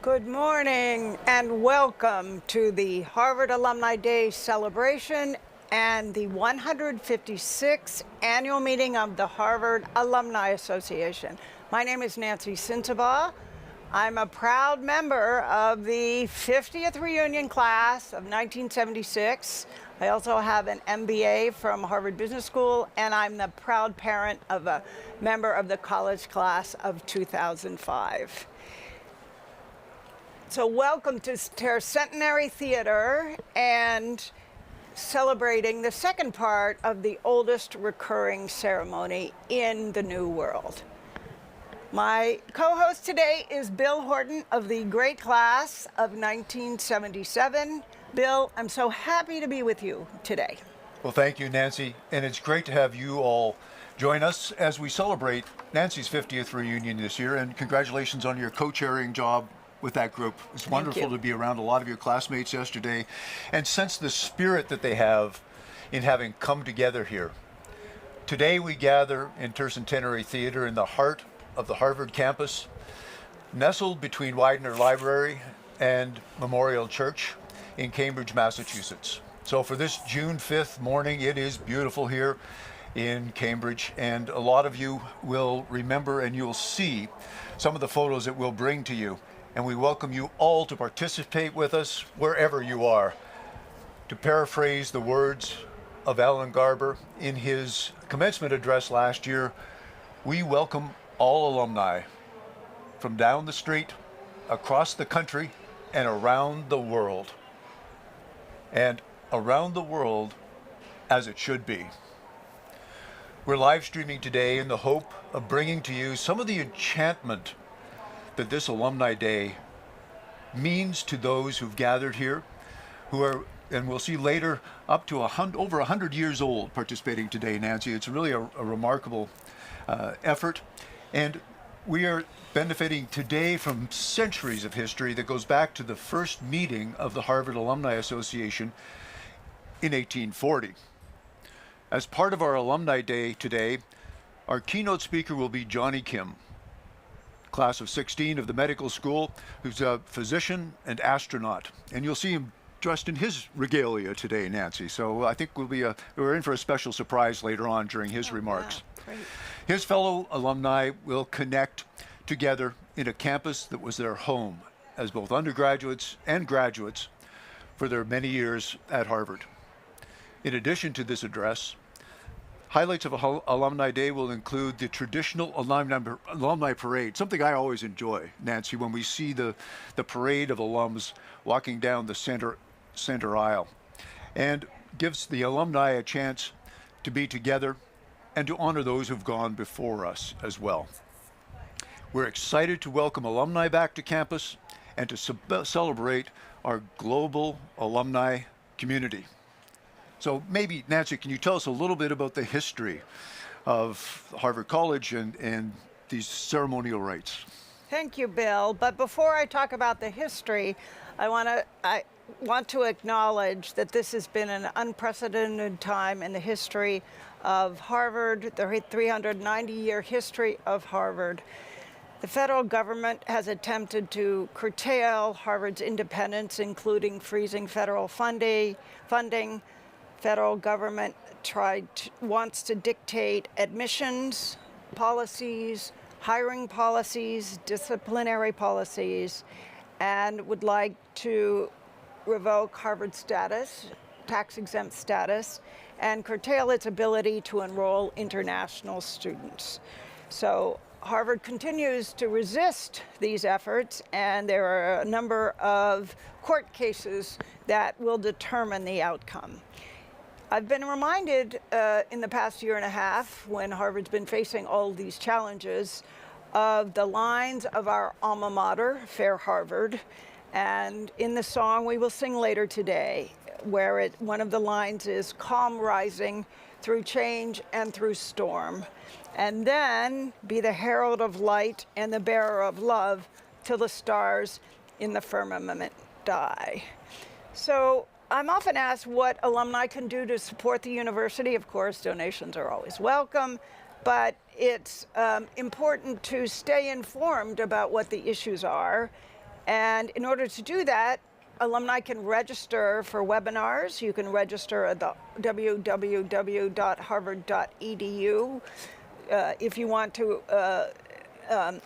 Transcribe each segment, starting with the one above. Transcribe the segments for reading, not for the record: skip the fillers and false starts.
Good morning and welcome to the Harvard Alumni Day celebration and the 156th annual meeting of the Harvard Alumni Association. My name is Nancy Sinsaba. I'm a proud member of the 50th reunion class of 1976. I also have an MBA from Harvard Business School, and I'm the proud parent of a member of the college class of 2005. So welcome to Tercentenary Theater and celebrating the second part of the oldest recurring ceremony in the New World. My co-host today is Bill Horton of the great class of 1977. Bill, I'm so happy to be with you today. Well, thank you, Nancy, and it's great to have you all join us as we celebrate Nancy's 50th reunion this year, and congratulations on your co-chairing job with that group. It's wonderful to be around a lot of your classmates yesterday and sense the spirit that they have in having come together here. Today we gather in Tercentenary Theater in the heart of the Harvard campus, nestled between Widener Library and Memorial Church in Cambridge, Massachusetts. So for this June 5th morning, it is beautiful here in Cambridge, and a lot of you will remember and you'll see some of the photos that we'll bring to you. And we welcome you all to participate with us wherever you are. To paraphrase the words of Alan Garber in his commencement address last year, we welcome all alumni from down the street, across the country, and around the world. And around the world as it should be. We're live streaming today in the hope of bringing to you some of the enchantment that this Alumni Day means to those who've gathered here, who are, and we'll see later, up to over 100 years old participating today, Nancy. It's really a remarkable effort. And we are benefiting today from centuries of history that goes back to the first meeting of the Harvard Alumni Association in 1840. As part of our Alumni Day today, our keynote speaker will be Johnny Kim, class of 16 of the medical school, who's a physician and astronaut. And you'll see him dressed in his regalia today, Nancy. So I think we're in for a special surprise later on during his remarks. Wow, great. His fellow alumni will connect together in a campus that was their home as both undergraduates and graduates for their many years at Harvard. In addition to this address, highlights of Alumni Day will include the traditional alumni parade, something I always enjoy, Nancy, when we see the parade of alums walking down the center aisle, and gives the alumni a chance to be together and to honor those who've gone before us as well. We're excited to welcome alumni back to campus and to celebrate our global alumni community. So maybe, Nancy, can you tell us a little bit about the history of Harvard College and these ceremonial rites? Thank you, Bill. But before I talk about the history, I want to acknowledge that this has been an unprecedented time in the history of Harvard, the 390-year history of Harvard. The federal government has attempted to curtail Harvard's independence, including freezing federal funding. Federal government wants to dictate admissions policies, hiring policies, disciplinary policies, and would like to revoke Harvard's status, tax-exempt status, and curtail its ability to enroll international students. So Harvard continues to resist these efforts, and there are a number of court cases that will determine the outcome. I've been reminded in the past year and a half, when Harvard's been facing all these challenges, of the lines of our alma mater, Fair Harvard, and in the song we will sing later today, where one of the lines is calm rising through change and through storm, and then be the herald of light and the bearer of love till the stars in the firmament die. So I'm often asked what alumni can do to support the university. Of course, donations are always welcome, but it's important to stay informed about what the issues are And in order to do that, alumni can register for webinars. You can register at the www.harvard.edu if you want to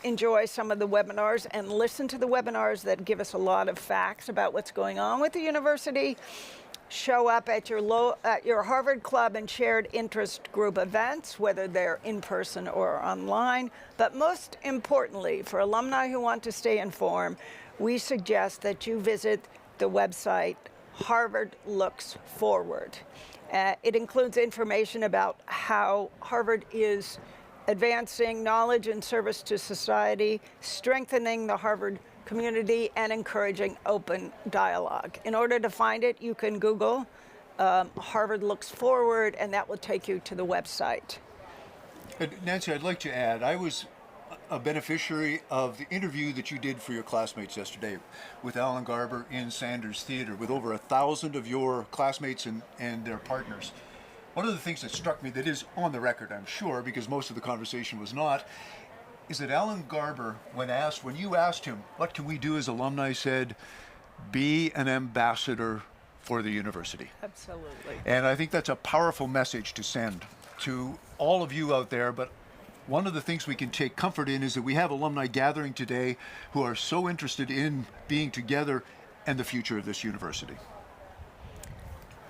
enjoy some of the webinars and listen to the webinars that give us a lot of facts about what's going on with the university. Show up at your Harvard Club and shared interest group events, whether they're in person or online. But most importantly, for alumni who want to stay informed, we suggest that you visit the website Harvard Looks Forward. It includes information about how Harvard is advancing knowledge and service to society, strengthening the Harvard community, and encouraging open dialogue. In order to find it, you can Google Harvard Looks Forward, and that will take you to the website. Nancy, I'd like to add, I was a beneficiary of the interview that you did for your classmates yesterday with Alan Garber in Sanders Theater, with over 1,000 of your classmates and their partners. One of the things that struck me, that is on the record, I'm sure, because most of the conversation was not, is that Alan Garber, when you asked him, what can we do as alumni, said, be an ambassador for the university. Absolutely. And I think that's a powerful message to send to all of you out there. But one of the things we can take comfort in is that we have alumni gathering today who are so interested in being together and the future of this university.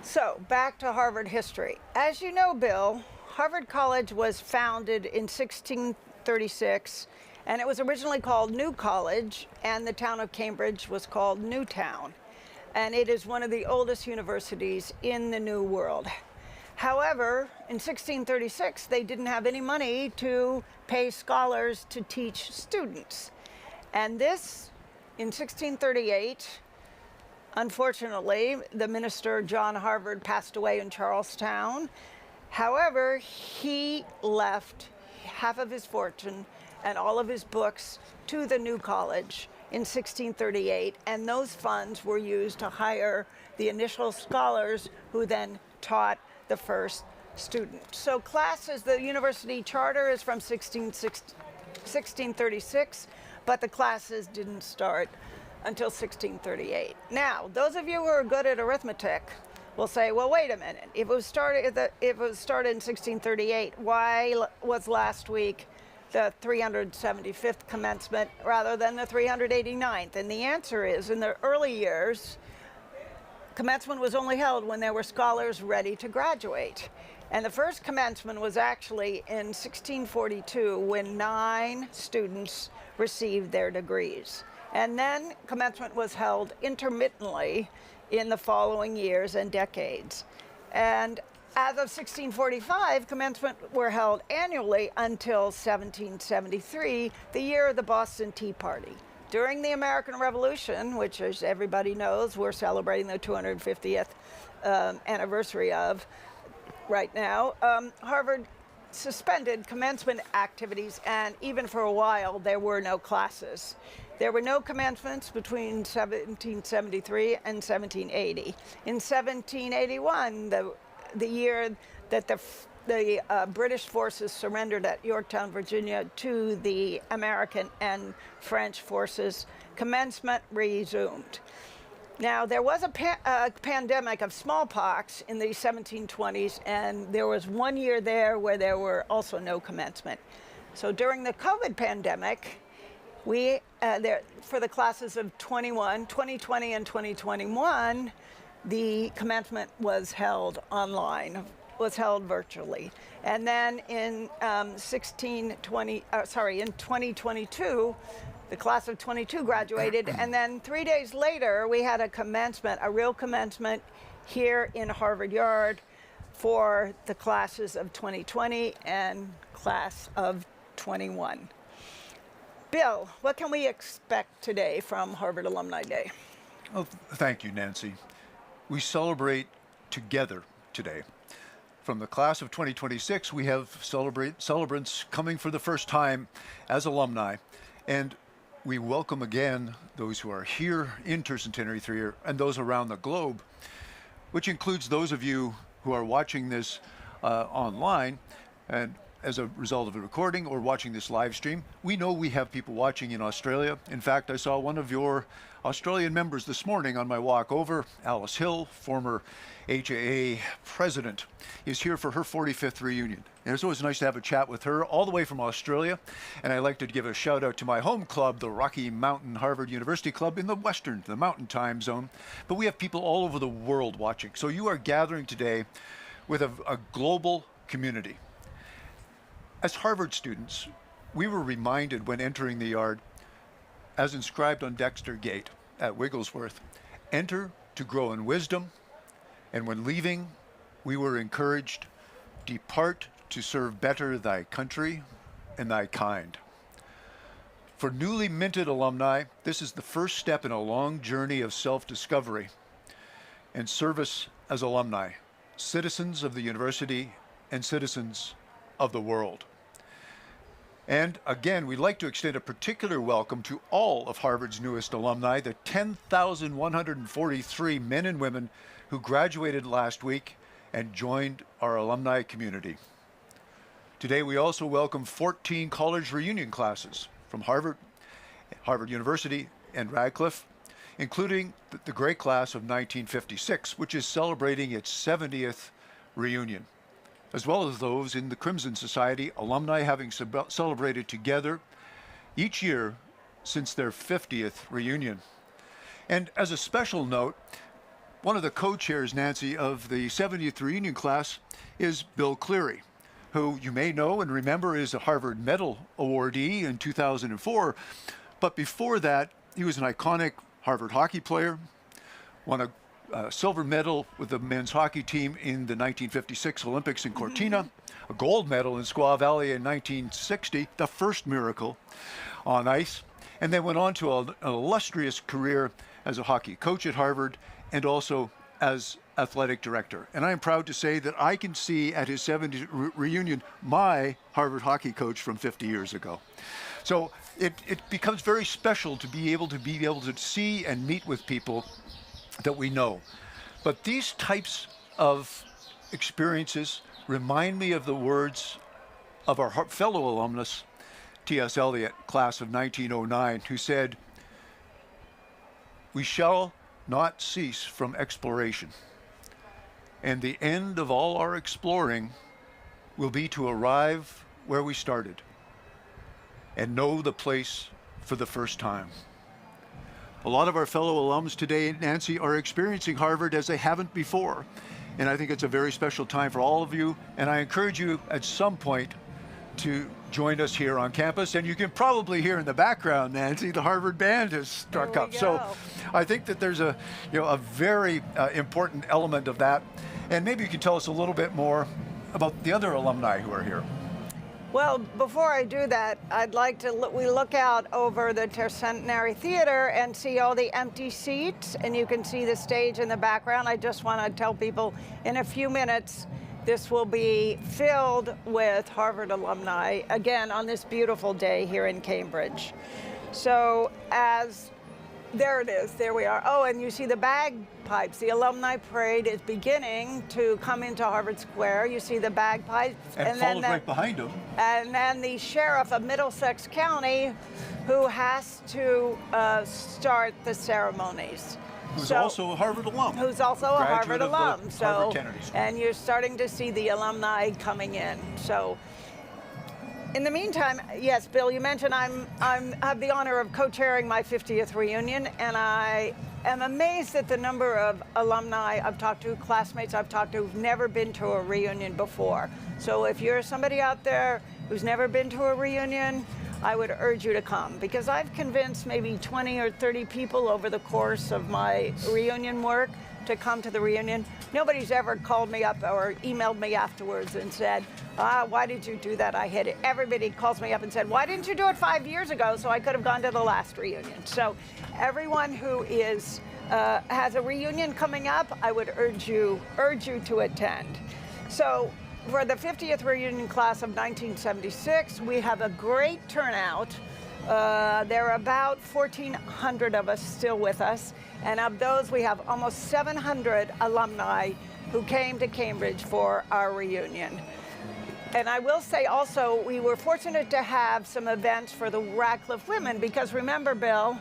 So, back to Harvard history. As you know, Bill, Harvard College was founded in 1636, and it was originally called New College, and the town of Cambridge was called Newtown. And it is one of the oldest universities in the New World. However, in 1636, they didn't have any money to pay scholars to teach students. And this, in 1638, unfortunately, the minister, John Harvard, passed away in Charlestown. However, he left half of his fortune and all of his books to the new college in 1638, and those funds were used to hire the initial scholars who then taught the first student. So classes, the university charter is from 1636, but the classes didn't start until 1638. Now, those of you who are good at arithmetic will say, well, wait a minute. If it was started in 1638, why was last week the 375th commencement rather than the 389th? And the answer is, in the early years, commencement was only held when there were scholars ready to graduate. And the first commencement was actually in 1642 when 9 students received their degrees. And then commencement was held intermittently in the following years and decades. And as of 1645, commencement were held annually until 1773, the year of the Boston Tea Party. During the American Revolution, which, as everybody knows, we're celebrating the 250th anniversary of right now, Harvard suspended commencement activities, and even for a while, there were no classes. There were no commencements between 1773 and 1780. In 1781, the year that the British forces surrendered at Yorktown, Virginia, to the American and French forces, commencement resumed. Now, there was a pandemic of smallpox in the 1720s, and there was one year there where there were also no commencement. So during the COVID pandemic, we, for the classes of 2020 and 2021, the commencement was held online, was held virtually. And then in 2022, the class of 22 graduated, and then 3 days later, we had a commencement, a real commencement here in Harvard Yard for the classes of 2020 and class of 21. Bill, what can we expect today from Harvard Alumni Day? Well, thank you, Nancy. We celebrate together today. From the class of 2026, we have celebrants coming for the first time as alumni, and we welcome again those who are here in Tercentenary 3 and those around the globe, which includes those of you who are watching this online. And as a result of a recording or watching this live stream. We know we have people watching in Australia. In fact, I saw one of your Australian members this morning on my walk over. Alice Hill, former HAA president, is here for her 45th reunion. And it's always nice to have a chat with her all the way from Australia. And I'd like to give a shout out to my home club, the Rocky Mountain Harvard University Club in the the Mountain Time Zone. But we have people all over the world watching. So you are gathering today with a global community. As Harvard students, we were reminded when entering the yard, as inscribed on Dexter Gate at Wigglesworth, enter to grow in wisdom, and when leaving, we were encouraged, depart to serve better thy country and thy kind. For newly minted alumni, this is the first step in a long journey of self-discovery and service as alumni, citizens of the university and citizens of the world. And again, we'd like to extend a particular welcome to all of Harvard's newest alumni, the 10,143 men and women who graduated last week and joined our alumni community. Today, we also welcome 14 college reunion classes from Harvard, Harvard University, and Radcliffe, including the great class of 1956, which is celebrating its 70th reunion, as well as those in the Crimson Society, alumni having celebrated together each year since their 50th reunion. And as a special note, one of the co-chairs, Nancy, of the 70th reunion class is Bill Cleary, who you may know and remember is a Harvard Medal awardee in 2004. But before that, he was an iconic Harvard hockey player, won a silver medal with the men's hockey team in the 1956 Olympics in Cortina, a gold medal in Squaw Valley in 1960, the first miracle on ice, and then went on to an illustrious career as a hockey coach at Harvard and also as athletic director. And I am proud to say that I can see at his 70th reunion my Harvard hockey coach from 50 years ago. So it becomes very special to be able to see and meet with people that we know. But these types of experiences remind me of the words of our fellow alumnus, T.S. Eliot, class of 1909, who said, "We shall not cease from exploration, and the end of all our exploring will be to arrive where we started and know the place for the first time." A lot of our fellow alums today, Nancy, are experiencing Harvard as they haven't before. And I think it's a very special time for all of you. And I encourage you at some point to join us here on campus. And you can probably hear in the background, Nancy, the Harvard band has struck up. So I think that there's a very important element of that. And maybe you can tell us a little bit more about the other alumni who are here. Well, before I do that, I'd like to we look out over the Tercentenary Theater and see all the empty seats, and you can see the stage in the background. I just want to tell people in a few minutes, this will be filled with Harvard alumni, again, on this beautiful day here in Cambridge. So there it is, there we are. Oh, and you see the bagpipes. The alumni parade is beginning to come into Harvard Square. You see the bagpipes. And followed right behind them. And then the sheriff of Middlesex County, who has to start the ceremonies. Who's also a Harvard alum. Who's also a Harvard alum. Harvard Kennedy School. And you're starting to see the alumni coming in. So in the meantime, yes, Bill, you mentioned I have the honor of co-chairing my 50th reunion, and I am amazed at the number of alumni I've talked to, classmates I've talked to, who've never been to a reunion before. So if you're somebody out there who's never been to a reunion, I would urge you to come, because I've convinced maybe 20 or 30 people over the course of my reunion work to come to the reunion. Nobody's ever called me up or emailed me afterwards and said, why did you do that? I hit it. Everybody calls me up and said, why didn't you do it 5 years ago so I could have gone to the last reunion? So everyone who has a reunion coming up, I would urge you to attend. So for the 50th reunion class of 1976, we have a great turnout. There are about 1,400 of us still with us. And of those, we have almost 700 alumni who came to Cambridge for our reunion. And I will say also, we were fortunate to have some events for the Radcliffe women, because remember, Bill,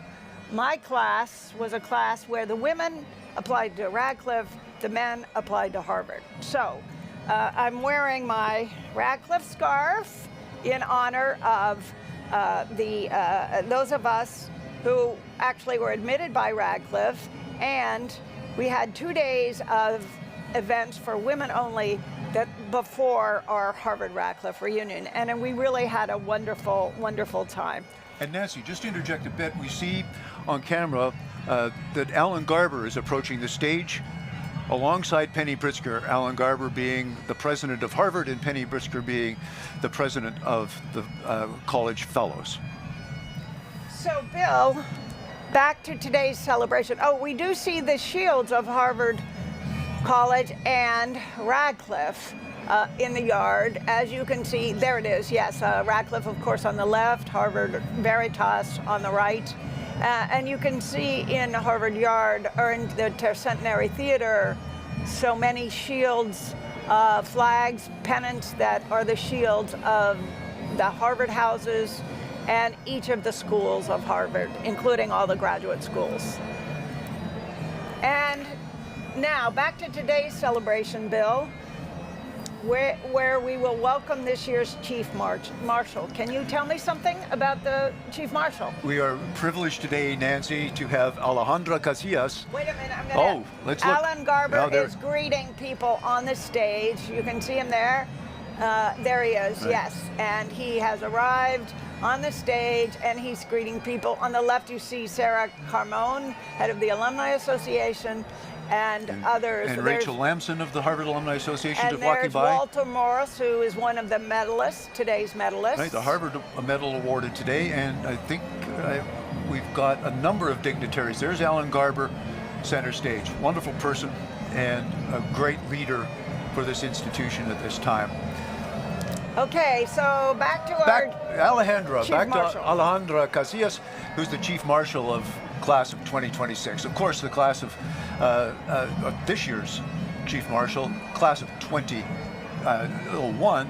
my class was a class where the women applied to Radcliffe, the men applied to Harvard. So I'm wearing my Radcliffe scarf in honor of those of us who actually were admitted by Radcliffe, and we had 2 days of events for women only that before our Harvard-Radcliffe reunion, and we really had a wonderful, wonderful time. And Nancy, just to interject a bit, we see on camera that Alan Garber is approaching the stage alongside Penny Pritzker, Alan Garber being the president of Harvard and Penny Pritzker being the president of the College Fellows. So, Bill, back to today's celebration. Oh, we do see the shields of Harvard College and Radcliffe in the yard. As you can see, there it is, yes. Radcliffe, of course, on the left, Harvard Veritas on the right. And you can see in Harvard Yard, or in the Tercentenary Theater, so many shields, flags, pennants that are the shields of the Harvard houses and each of the schools of Harvard, including all the graduate schools. And now, back to today's celebration, Bill, where we will welcome this year's Chief Marshal. Can you tell me something about the Chief Marshal? We are privileged today, Nancy, to have Alejandra Casillas. Wait a minute, I'm gonna... let's look. Alan Garber is greeting people on the stage. You can see him there. There he is, right. Yes. And he has arrived on the stage, and he's greeting people. On the left, you see Sarah Carmone, head of the Alumni Association, and others. And Rachel Lamson of the Harvard Alumni Association is walking by. And there's Walter Morris, who is one of the medalists, today's medalists. Right, the Harvard medal awarded today, and I think we've got a number of dignitaries. There's Alan Garber, center stage. Wonderful person and a great leader for this institution at this time. Okay, so back to our Alejandra Casillas, who's the Chief Marshal of class of 2026. Of course, the class of this year's Chief Marshal, class of 2001,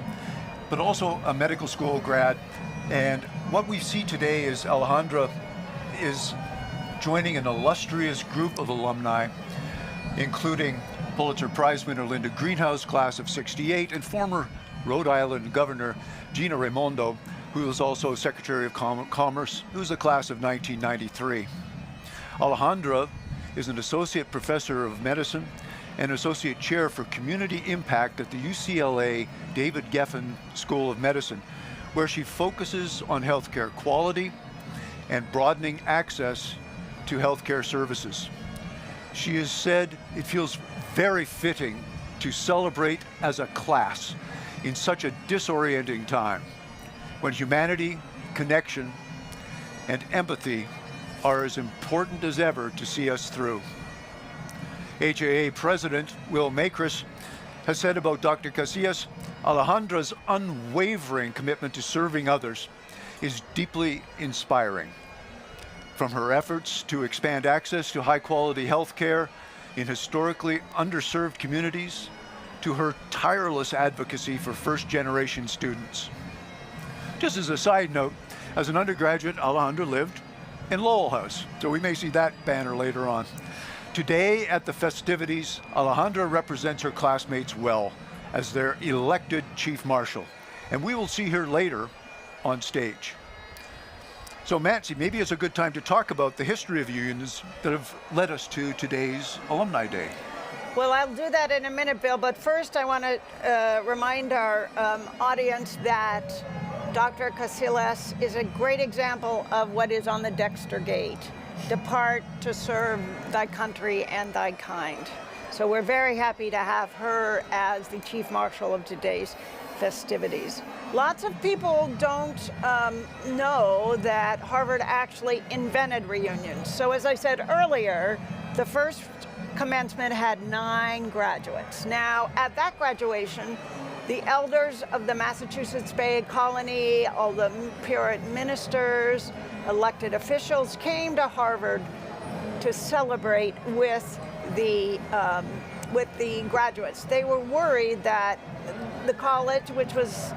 but also a medical school grad. And what we see today is Alejandra is joining an illustrious group of alumni, including Pulitzer Prize winner Linda Greenhouse, class of 68, and former Rhode Island Governor Gina Raimondo, who was also Secretary of Commerce, who's a class of 1993. Alejandra is an associate professor of medicine and associate chair for community impact at the UCLA David Geffen School of Medicine, where she focuses on healthcare quality and broadening access to healthcare services. She has said it feels very fitting to celebrate as a class in such a disorienting time when humanity, connection, and empathy are as important as ever to see us through. HAA President Will Makris has said about Dr. Casillas, Alejandra's unwavering commitment to serving others is deeply inspiring. From her efforts to expand access to high-quality health care in historically underserved communities, to her tireless advocacy for first-generation students. Just as a side note, as an undergraduate, Alejandra lived in Lowell House, so we may see that banner later on. Today at the festivities, Alejandra represents her classmates well as their elected Chief Marshal, and we will see her later on stage. So Nancy, maybe it's a good time to talk about the history of unions that have led us to today's Alumni Day. Well, I'll do that in a minute, Bill, but first I want to remind our audience that Dr. Casillas is a great example of what is on the Dexter Gate. Depart to serve thy country and thy kind. So we're very happy to have her as the Chief Marshal of today's festivities. Lots of people don't know that Harvard actually invented reunions. So as I said earlier, the first commencement had 9 graduates. Now, at that graduation, the elders of the Massachusetts Bay Colony, all the Puritan ministers, elected officials came to Harvard to celebrate with the graduates. They were worried that the college, which was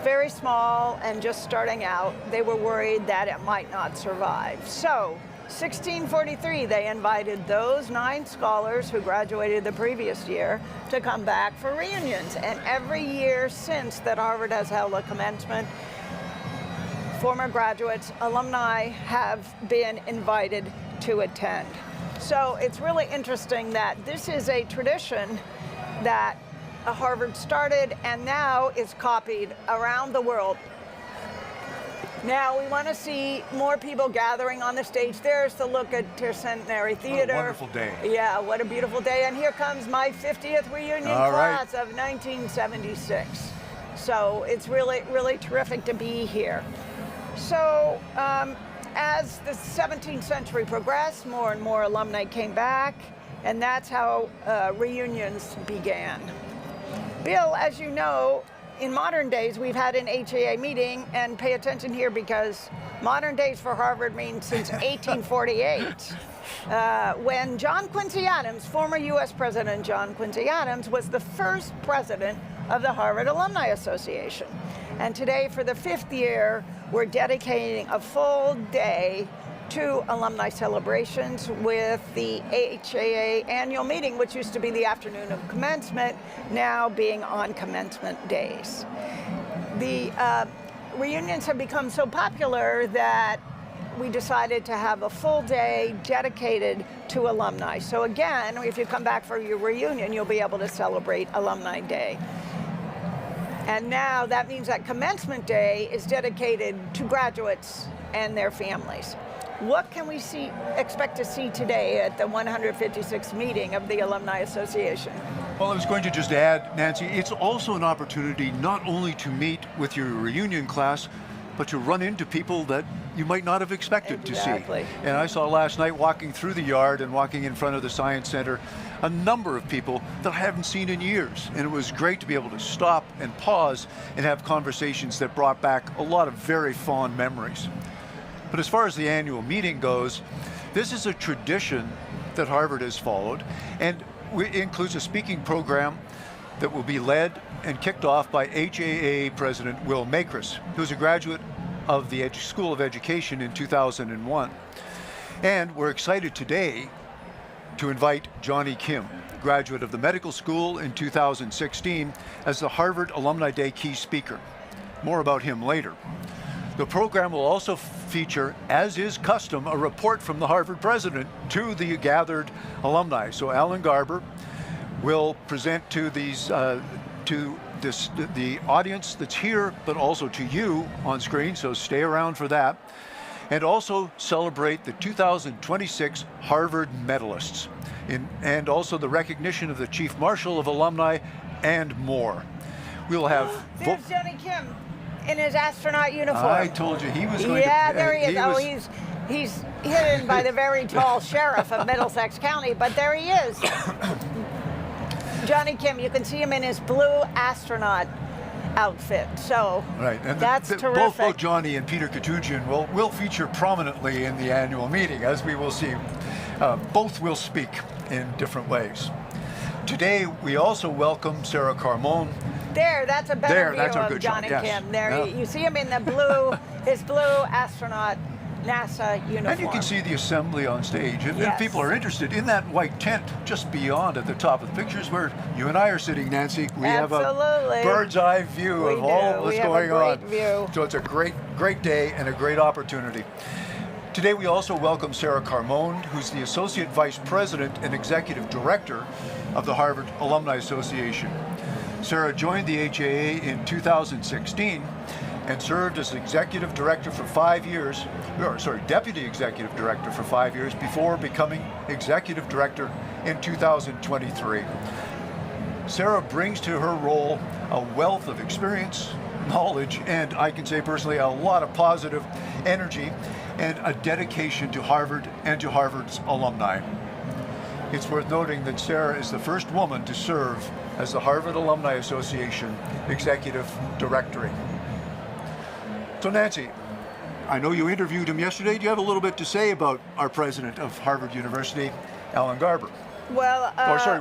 very small and just starting out, they were worried that it might not survive. So 1643, they invited those 9 scholars who graduated the previous year to come back for reunions. And every year since that Harvard has held a commencement, former graduates, alumni have been invited to attend. So it's really interesting that this is a tradition that Harvard started and now is copied around the world. Now we want to see more people gathering on the stage. There's the look at Tercentenary Theater. What a wonderful day. Yeah, what a beautiful day. And here comes my 50th reunion class of 1976. So it's really, really terrific to be here. So as the 17th century progressed, more and more alumni came back, and that's how reunions began. Bill, as you know, in modern days, we've had an HAA meeting, and pay attention here because modern days for Harvard means since 1848, when John Quincy Adams, former U.S. President John Quincy Adams, was the first president of the Harvard Alumni Association. And today, for the 5th year, we're dedicating a full day to alumni celebrations with the HAA annual meeting, which used to be the afternoon of commencement, now being on commencement days. The reunions have become so popular that we decided to have a full day dedicated to alumni. So again, if you come back for your reunion, you'll be able to celebrate Alumni Day. And now that means that commencement day is dedicated to graduates and their families. What can we expect to see today at the 156th meeting of the Alumni Association? Well, I was going to just add, Nancy, it's also an opportunity not only to meet with your reunion class, but to run into people that you might not have expected to see. And I saw last night, walking through the yard and walking in front of the Science Center, a number of people that I haven't seen in years. And it was great to be able to stop and pause and have conversations that brought back a lot of very fond memories. But as far as the annual meeting goes, this is a tradition that Harvard has followed, and it includes a speaking program that will be led and kicked off by HAA President Will Makris, who's a graduate of the School of Education in 2001. And we're excited today to invite Johnny Kim, graduate of the medical school in 2016, as the Harvard Alumni Day key speaker. More about him later. The program will also feature, as is custom, a report from the Harvard president to the gathered alumni. So Alan Garber will present to these, the audience that's here, but also to you on screen, so stay around for that. And also celebrate the 2026 Harvard medalists, and also the recognition of the Chief Marshal of Alumni, and more. We'll have... There's Johnny Kim in his astronaut uniform. I told you he was going to... Yeah, there he is. He's hidden by the very tall sheriff of Middlesex County, but there he is. Johnny Kim, you can see him in his blue astronaut outfit. So right. And that's terrific. Both Johnny and Peter Katujian will feature prominently in the annual meeting, as we will see. Both will speak in different ways. Today, we also welcome Sarah Carmone. There, that's a better view that's a of good Johnny shot, yes. Kim. There, Yeah. you see him in the blue, his blue astronaut NASA uniform. And you can see the assembly on stage. If Yes. people are interested, in that white tent just beyond at the top of the pictures where you and I are sitting, Nancy, we have a bird's eye view of all of what's going on. View. So it's a great day and a great opportunity. Today we also welcome Sarah Carmone, who's the Associate Vice President and Executive Director of the Harvard Alumni Association. Sarah joined the HAA in 2016 and served as Executive Director for 5 years, Deputy Executive Director for 5 years before becoming Executive Director in 2023. Sarah brings to her role a wealth of experience, knowledge, and I can say personally a lot of positive energy and a dedication to Harvard and to Harvard's alumni. It's worth noting that Sarah is the first woman to serve as the Harvard Alumni Association Executive Director. So Nancy, I know you interviewed him yesterday. Do you have a little bit to say about our president of Harvard University, Alan Garber? Well,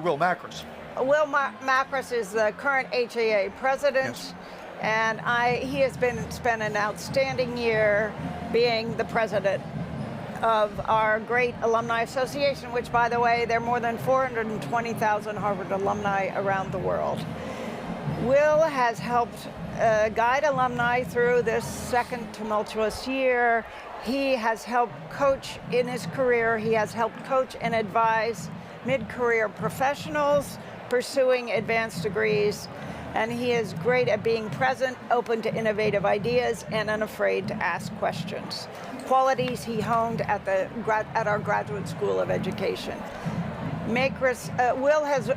Will Makris. Will Macris is the current HAA president, Yes. and he has spent an outstanding year being the president of our great alumni association, which, by the way, there are more than 420,000 Harvard alumni around the world. Will has helped guide alumni through this second tumultuous year. He has helped coach in his career. He has helped coach and advise mid-career professionals pursuing advanced degrees. And he is great at being present, open to innovative ideas, and unafraid to ask questions. Qualities he honed at our Graduate School of Education. Will has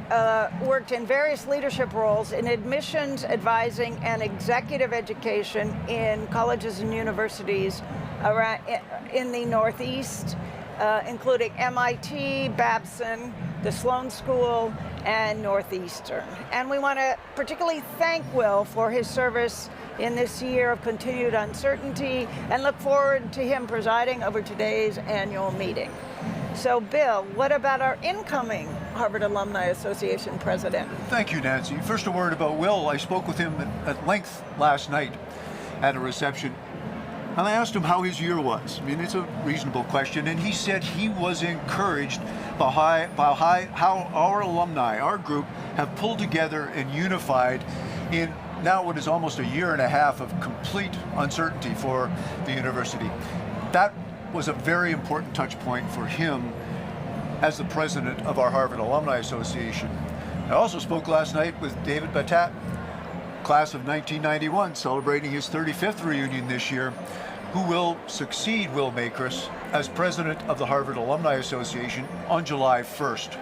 worked in various leadership roles in admissions, advising, and executive education in colleges and universities around in the Northeast, including MIT, Babson, the Sloan School, and Northeastern. And we want to particularly thank Will for his service in this year of continued uncertainty and look forward to him presiding over today's annual meeting. So, Bill, what about our incoming Harvard Alumni Association president? Thank you, Nancy. First, a word about Will. I spoke with him at length last night at a reception, and I asked him how his year was. I mean, it's a reasonable question, and he said he was encouraged by how our alumni, our group, have pulled together and unified in now what is almost a year and a half of complete uncertainty for the university. That was a very important touch point for him as the president of our Harvard Alumni Association. I also spoke last night with David Batat, class of 1991, celebrating his 35th reunion this year, who will succeed Will Macris as president of the Harvard Alumni Association on July 1st.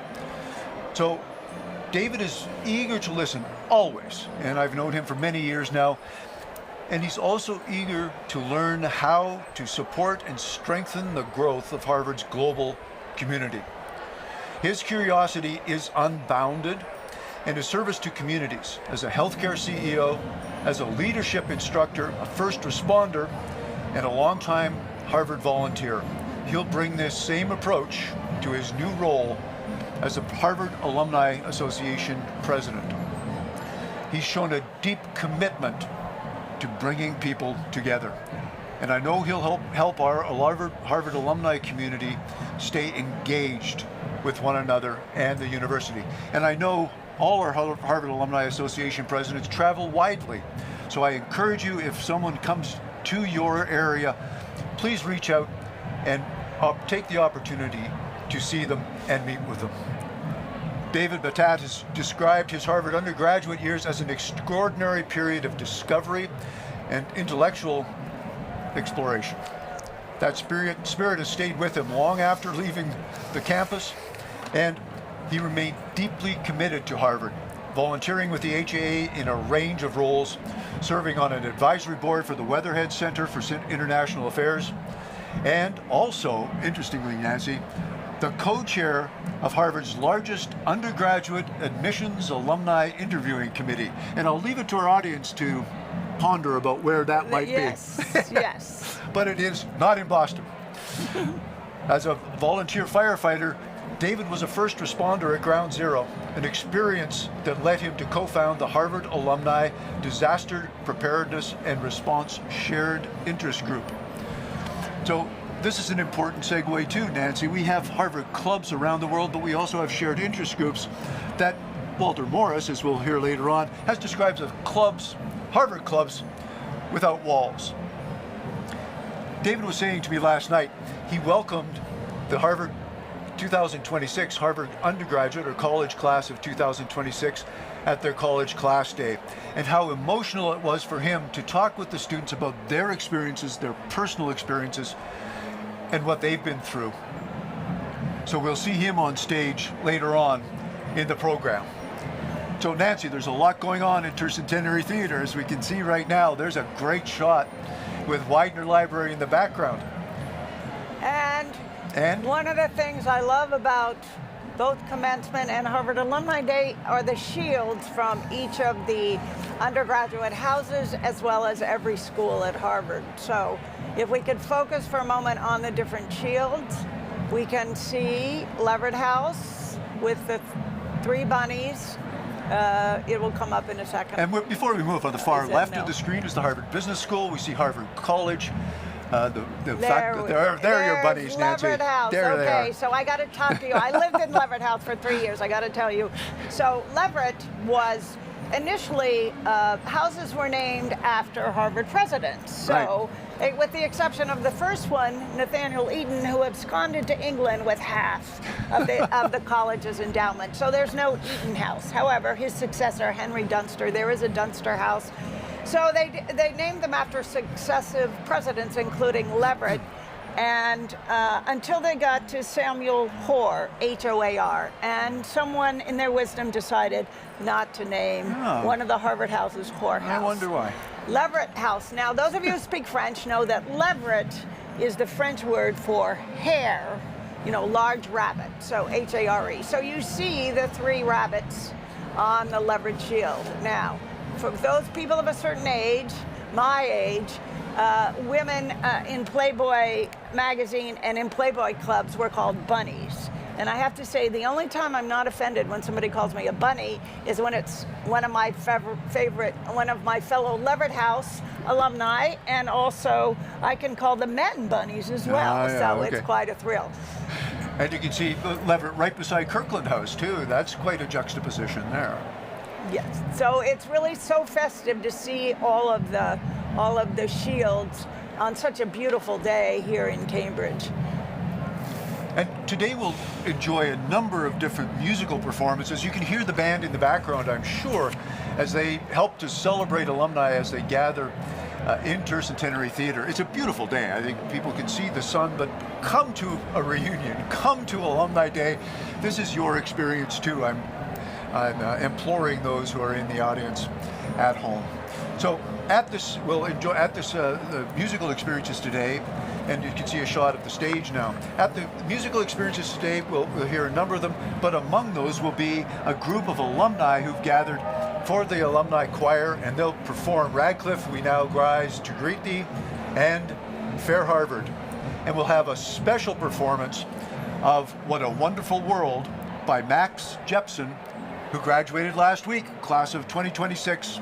So David is eager to listen always, and I've known him for many years now. And he's also eager to learn how to support and strengthen the growth of Harvard's global community. His curiosity is unbounded, and his service to communities as a healthcare CEO, as a leadership instructor, a first responder, and a longtime Harvard volunteer. He'll bring this same approach to his new role as a Harvard Alumni Association president. He's shown a deep commitment to bringing people together. And I know he'll help our Harvard alumni community stay engaged with one another and the university. And I know all our Harvard Alumni Association presidents travel widely. So I encourage you, if someone comes to your area, please reach out and take the opportunity to see them and meet with them. David Batat has described his Harvard undergraduate years as an extraordinary period of discovery and intellectual exploration. That spirit has stayed with him long after leaving the campus, and he remained deeply committed to Harvard, volunteering with the HAA in a range of roles, serving on an advisory board for the Weatherhead Center for International Affairs, and also, interestingly, Nancy, the co-chair of Harvard's largest undergraduate admissions alumni interviewing committee. And I'll leave it to our audience to ponder about where that might be. Yes. But it is not in Boston. As a volunteer firefighter, David was a first responder at Ground Zero, an experience that led him to co-found the Harvard Alumni Disaster Preparedness and Response Shared Interest Group. So this is an important segue too, Nancy. We have Harvard clubs around the world, but we also have shared interest groups that Walter Morris, as we'll hear later on, has described as clubs, Harvard clubs without walls. David was saying to me last night, he welcomed the Harvard 2026 Harvard undergraduate or college class of 2026 at their college class day, and how emotional it was for him to talk with the students about their experiences, their personal experiences, and what they've been through. So we'll see him on stage later on in the program. So Nancy, there's a lot going on in Tercentenary Theater, as we can see right now. There's a great shot with Widener Library in the background. And one of the things I love about both commencement and Harvard Alumni Day are the shields from each of the undergraduate houses, as well as every school at Harvard. So if we could focus for a moment on the different shields, we can see Leverett House with the three bunnies It will come up in a second. And before we move, on the far I said left no. of the screen is the Harvard Business School. We see Harvard College. The fact that There's they're your buddies, Nancy. Leverett House. There they Okay, are. so I got to talk to you. I lived in Leverett House for 3 years, I got to tell you. So Leverett was initially, houses were named after Harvard presidents. So with the exception of the first one, Nathaniel Eden, who absconded to England with half of the college's endowment. So there's no Eden House. However, his successor, Henry Dunster, there is a Dunster House. So they named them after successive presidents, including Leverett, and until they got to Samuel Hoar, H-O-A-R, and someone in their wisdom decided not to name one of the Harvard houses Hoar House. I wonder why. Leverett House. Now, those of you who speak French know that Leverett is the French word for hare, you know, large rabbit, so H-A-R-E. So you see the 3 rabbits on the Leverett shield. Now, for those people of a certain age, my age, women in Playboy magazine and in Playboy clubs were called bunnies. And I have to say, the only time I'm not offended when somebody calls me a bunny is when it's one of my one of my fellow Leverett House alumni, and also I can call the men bunnies as well. So it's quite a thrill. And you can see Leverett right beside Kirkland House too. That's quite a juxtaposition there. Yes. So it's really so festive to see all of the shields on such a beautiful day here in Cambridge. And today we'll enjoy a number of different musical performances. You can hear the band in the background, I'm sure, as they help to celebrate alumni as they gather in Tercentenary Theatre. It's a beautiful day. I think people can see the sun, but come to a reunion, come to Alumni Day. This is your experience too. I'm imploring those who are in the audience at home. So at this, the musical experiences today, and you can see a shot of the stage now. At the musical experiences today, we'll hear a number of them, but among those will be a group of alumni who've gathered for the alumni choir, and they'll perform Radcliffe, We Now Rise to Greet Thee, and Fair Harvard. And we'll have a special performance of What a Wonderful World by Max Jepson, who graduated last week, class of 2026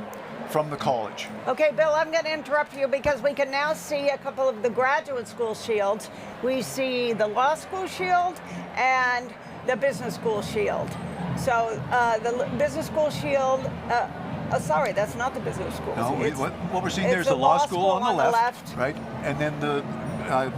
from the college. Okay, Bill, I'm going to interrupt you because we can now see a couple of the graduate school shields. We see the law school shield and the business school shield. So the business school shield, sorry, that's not the business school. No, what we're seeing there is the law school on the left, right? And then the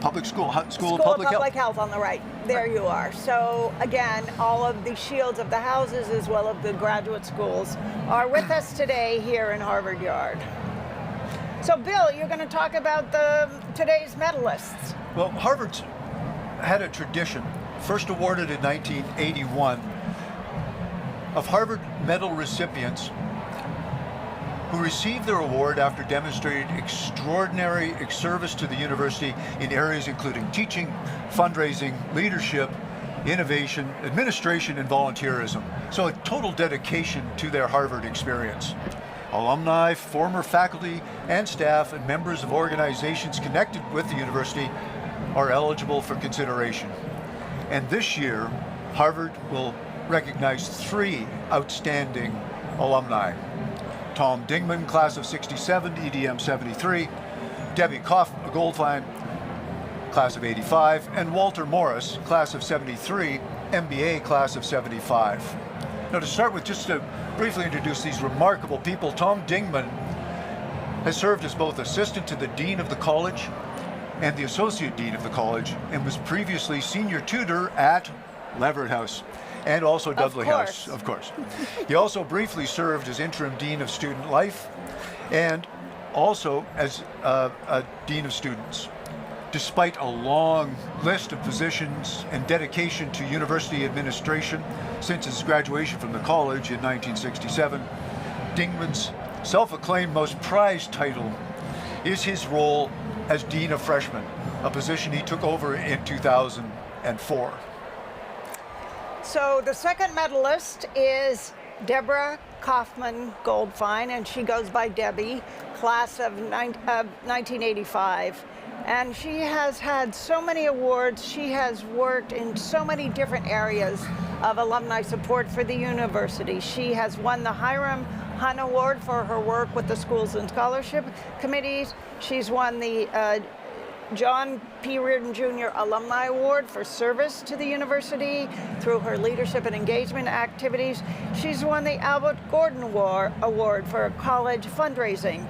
public school of Public Health on the right. There you are. So again, all of the shields of the houses as well as the graduate schools are with us today here in Harvard Yard. So Bill, you're going to talk about today's medalists. Well, Harvard's had a tradition, first awarded in 1981, of Harvard medal recipients who received their award after demonstrating extraordinary service to the university in areas including teaching, fundraising, leadership, innovation, administration, and volunteerism. So a total dedication to their Harvard experience. Alumni, former faculty and staff, and members of organizations connected with the university are eligible for consideration. And this year, Harvard will recognize 3 outstanding alumni. Tom Dingman, class of 67, EDM 73, Debbie Goldfein, class of 85, and Walter Morris, class of 73, MBA, class of 75. Now to start with, just to briefly introduce these remarkable people, Tom Dingman has served as both assistant to the dean of the college and the associate dean of the college, and was previously senior tutor at Leverett House. And also Dudley House, of course. He also briefly served as interim dean of student life and also as a dean of students. Despite a long list of positions and dedication to university administration since his graduation from the college in 1967, Dingman's self-acclaimed most prized title is his role as dean of freshmen, a position he took over in 2004. So the second medalist is Deborah Kaufman Goldfein, and she goes by Debbie, class of 1985. And she has had so many awards. She has worked in so many different areas of alumni support for the university. She has won the Hiram Hunt Award for her work with the schools and scholarship committees. She's won the John P. Reardon Jr. Alumni Award for service to the university through her leadership and engagement activities. She's won the Albert Gordon Award for college fundraising.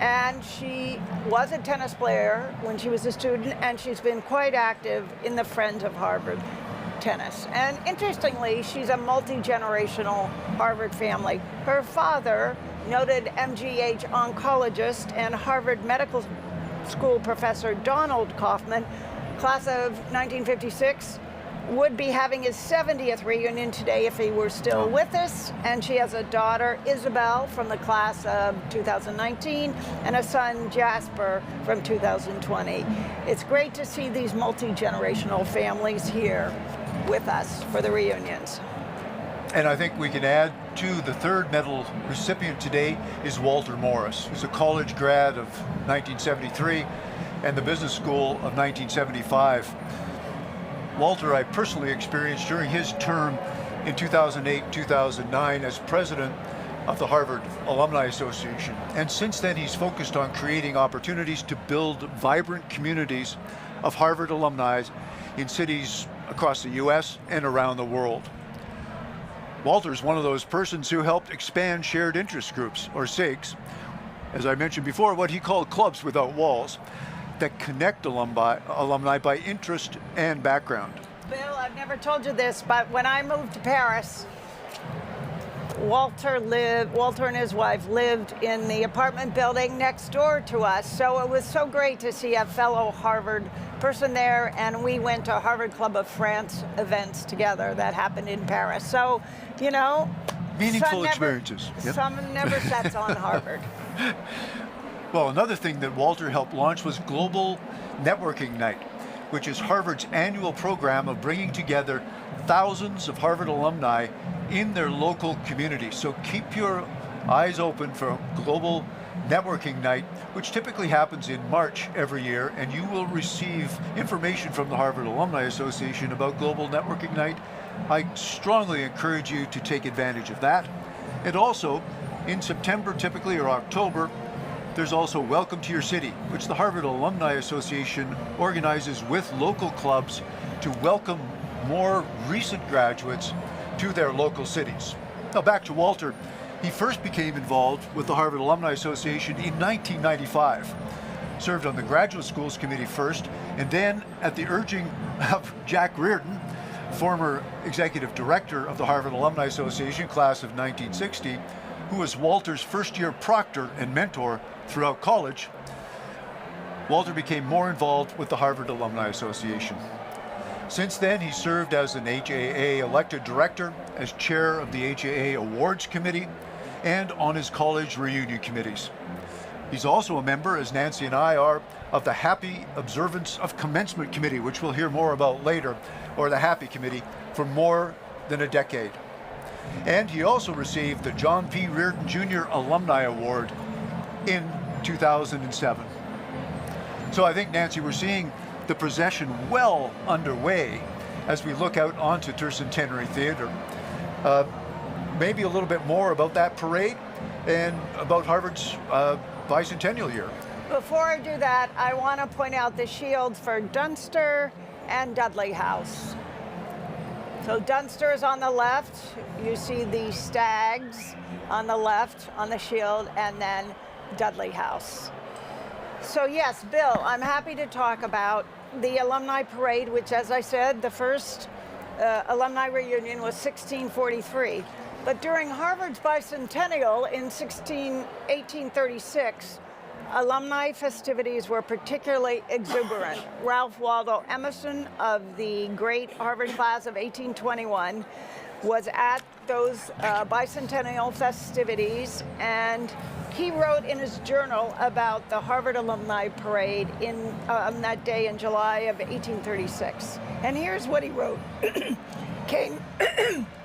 And she was a tennis player when she was a student, and she's been quite active in the Friends of Harvard tennis. And interestingly, she's a multi-generational Harvard family. Her father, noted MGH oncologist and Harvard Medical School professor Donald Kaufman, class of 1956, would be having his 70th reunion today if he were still with us. And she has a daughter, Isabel, from the class of 2019, and a son, Jasper, from 2020. It's great to see these multi-generational families here with us for the reunions. And I think we can add to the third medal recipient today is Walter Morris, who's a college grad of 1973 and the business school of 1975. Walter, I personally experienced during his term in 2008-2009 as president of the Harvard Alumni Association. And since then, he's focused on creating opportunities to build vibrant communities of Harvard alumni in cities across the US and around the world. Walter's one of those persons who helped expand shared interest groups, or SIGs, as I mentioned before, what he called clubs without walls, that connect alumni by interest and background. Bill, I've never told you this, but when I moved to Paris, Walter and his wife lived in the apartment building next door to us. So it was so great to see a fellow Harvard person there, and we went to Harvard Club of France events together that happened in Paris. So, you know, meaningful experiences. Yep. Sun never sets on Harvard. Well, another thing that Walter helped launch was Global Networking Night, which is Harvard's annual program of bringing together thousands of Harvard alumni in their local communities. So keep your eyes open for Global Networking Night, which typically happens in March every year, and you will receive information from the Harvard Alumni Association about Global Networking Night. I strongly encourage you to take advantage of that. And also, in September typically, or October, there's also Welcome to Your City, which the Harvard Alumni Association organizes with local clubs to welcome more recent graduates to their local cities. Now back to Walter. He first became involved with the Harvard Alumni Association in 1995. Served on the Graduate Schools Committee first, and then at the urging of Jack Reardon, former executive director of the Harvard Alumni Association, class of 1960, who was Walter's first-year proctor and mentor throughout college, Walter became more involved with the Harvard Alumni Association. Since then, he served as an HAA elected director, as chair of the HAA Awards Committee, and on his college reunion committees. He's also a member, as Nancy and I are, of the Happy Observance of Commencement Committee, which we'll hear more about later, or the Happy Committee, for more than a decade. And he also received the John P. Reardon Jr. Alumni Award in 2007. So I think, Nancy, we're seeing the procession well underway as we look out onto Tercentenary Theater. Maybe a little bit more about that parade and about Harvard's bicentennial year. Before I do that, I want to point out the shields for Dunster and Dudley House. So Dunster is on the left. You see the stags on the left on the shield, and then Dudley House. So yes, Bill, I'm happy to talk about the alumni parade, which, as I said, the first alumni reunion was 1643. But during Harvard's bicentennial in 1836, alumni festivities were particularly exuberant. Ralph Waldo Emerson of the great Harvard class of 1821 was at those bicentennial festivities, and he wrote in his journal about the Harvard Alumni Parade on that day in July of 1836. And here's what he wrote.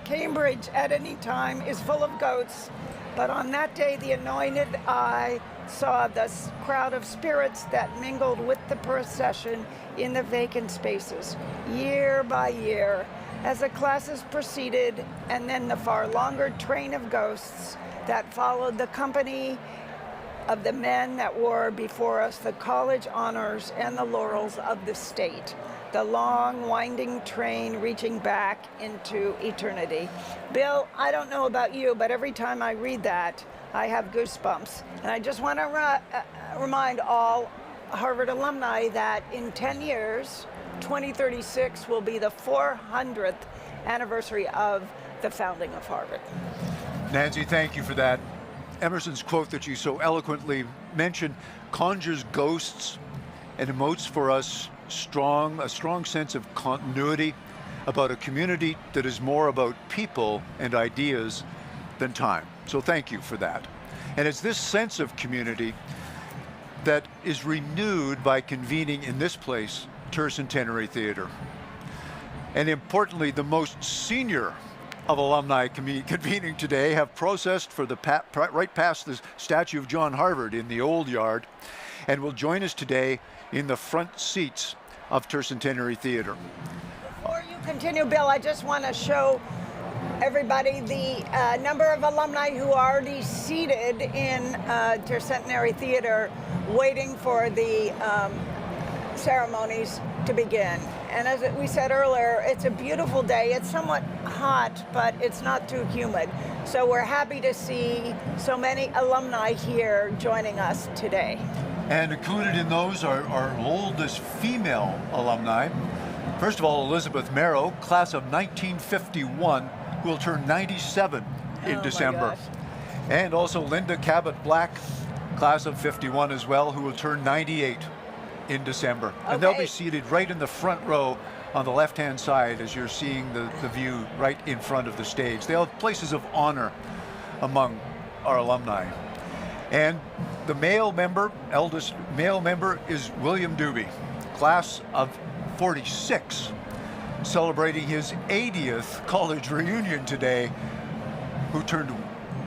Cambridge at any time is full of goats, but on that day the anointed eye saw this crowd of spirits that mingled with the procession in the vacant spaces, year by year, as the classes proceeded, and then the far longer train of ghosts that followed the company of the men that wore before us the college honors and the laurels of the state, the long, winding train reaching back into eternity. Bill, I don't know about you, but every time I read that, I have goosebumps. And I just want to remind all Harvard alumni that in 10 years, 2036 will be the 400th anniversary of the founding of Harvard. Nancy, thank you for that. Emerson's quote that you so eloquently mentioned conjures ghosts and emotes for us a strong sense of continuity about a community that is more about people and ideas than time. So thank you for that. And it's this sense of community that is renewed by convening in this place, Tercentenary Theater. And importantly, the most senior of alumni convening today have processed for the right past the statue of John Harvard in the old yard and will join us today in the front seats of Tercentenary Theater. Before you continue, Bill, I just want to show everybody the number of alumni who are already seated in Tercentenary Theater waiting for the ceremonies to begin. And as we said earlier, it's a beautiful day. It's somewhat hot, but it's not too humid. So we're happy to see so many alumni here joining us today. And included in those are our oldest female alumni. First of all, Elizabeth Merrow, class of 1951, who will turn 97 in December. And also Linda Cabot Black, class of 51 as well, who will turn 98 in December. Okay. And they'll be seated right in the front row on the left-hand side as you're seeing the view right in front of the stage. They'll have places of honor among our alumni. And the eldest male member is William Doobie, class of 46, celebrating his 80th college reunion today, who turned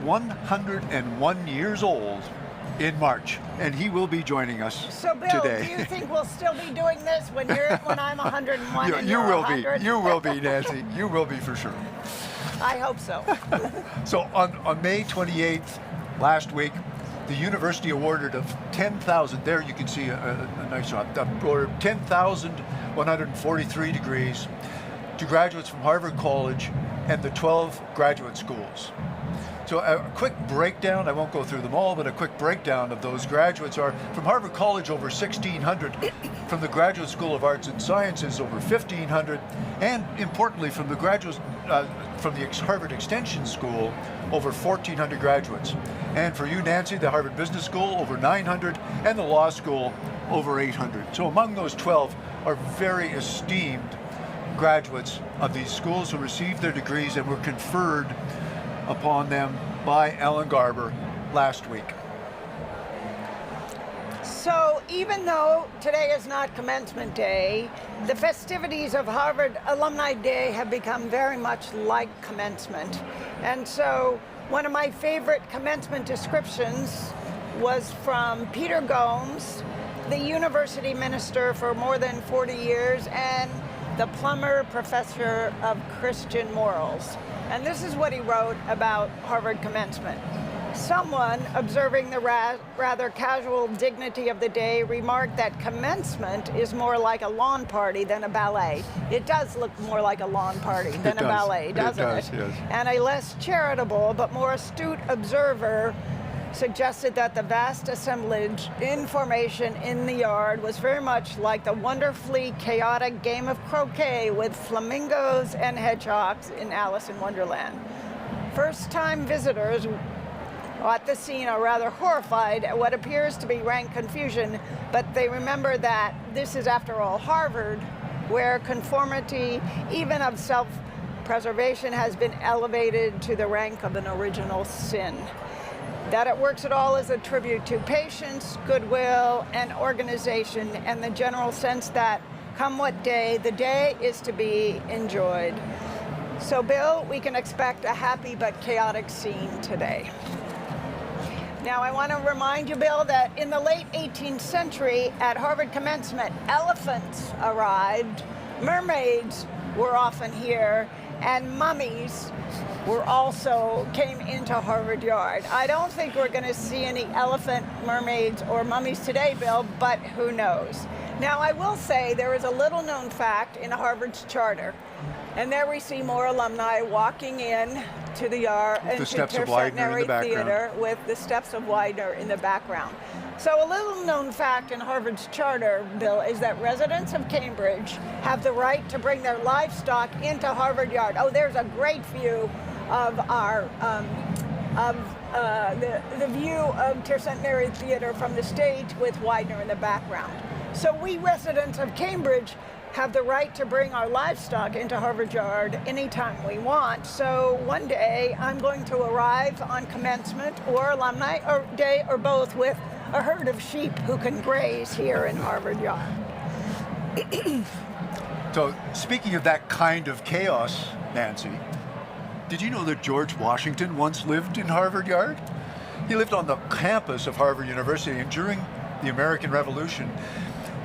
101 years old in March, and he will be joining us so Bill, today. Do you think we'll still be doing this when I'm 101 and you're 100? You will be, Nancy. You will be for sure. I hope so. So on May 28th, last week, the university awarded of 10,000, there you can see a nice shot, or 10,143 degrees to graduates from Harvard College and the 12 graduate schools. So a quick breakdown, I won't go through them all, but a quick breakdown of those graduates are from Harvard College over 1,600, from the Graduate School of Arts and Sciences over 1,500, and importantly from the Harvard Extension School over 1,400 graduates. And for you, Nancy, the Harvard Business School over 900, and the Law School over 800. So among those 12 are very esteemed graduates of these schools who received their degrees and were conferred upon them by Ellen Garber last week. So even though today is not commencement day, the festivities of Harvard Alumni Day have become very much like commencement. And so one of my favorite commencement descriptions was from Peter Gomes, the university minister for more than 40 years and the Plummer Professor of Christian Morals. And this is what he wrote about Harvard commencement. Someone observing the rather casual dignity of the day remarked that commencement is more like a lawn party than a ballet. It does look more like a lawn party than a ballet, doesn't it? Yes. And a less charitable but more astute observer suggested that the vast assemblage in formation in the yard was very much like the wonderfully chaotic game of croquet with flamingos and hedgehogs in Alice in Wonderland. First-time visitors at the scene are rather horrified at what appears to be rank confusion, but they remember that this is, after all, Harvard, where conformity, even of self-preservation, has been elevated to the rank of an original sin. That it works at all is a tribute to patience, goodwill, and organization, and the general sense that, come what day, the day is to be enjoyed. So, Bill, we can expect a happy but chaotic scene today. Now, I want to remind you, Bill, that in the late 18th century at Harvard commencement, elephants arrived, mermaids were often here, and mummies came into Harvard Yard. I don't think we're going to see any elephant, mermaids, or mummies today, Bill, but who knows? Now, I will say there is a little known fact in Harvard's charter, and there we see more alumni walking in to the yard, the steps of Widener in the background. Theater with the steps of Widener in the background. So a little known fact in Harvard's charter, Bill, is that residents of Cambridge have the right to bring their livestock into Harvard Yard. Oh, there's a great view of our the view of Tercentenary Theater from the stage with Widener in the background. So we residents of Cambridge have the right to bring our livestock into Harvard Yard anytime we want. So one day I'm going to arrive on commencement or alumni or day or both with a herd of sheep who can graze here in Harvard Yard. So speaking of that kind of chaos, Nancy, did you know that George Washington once lived in Harvard Yard? He lived on the campus of Harvard University, and during the American Revolution,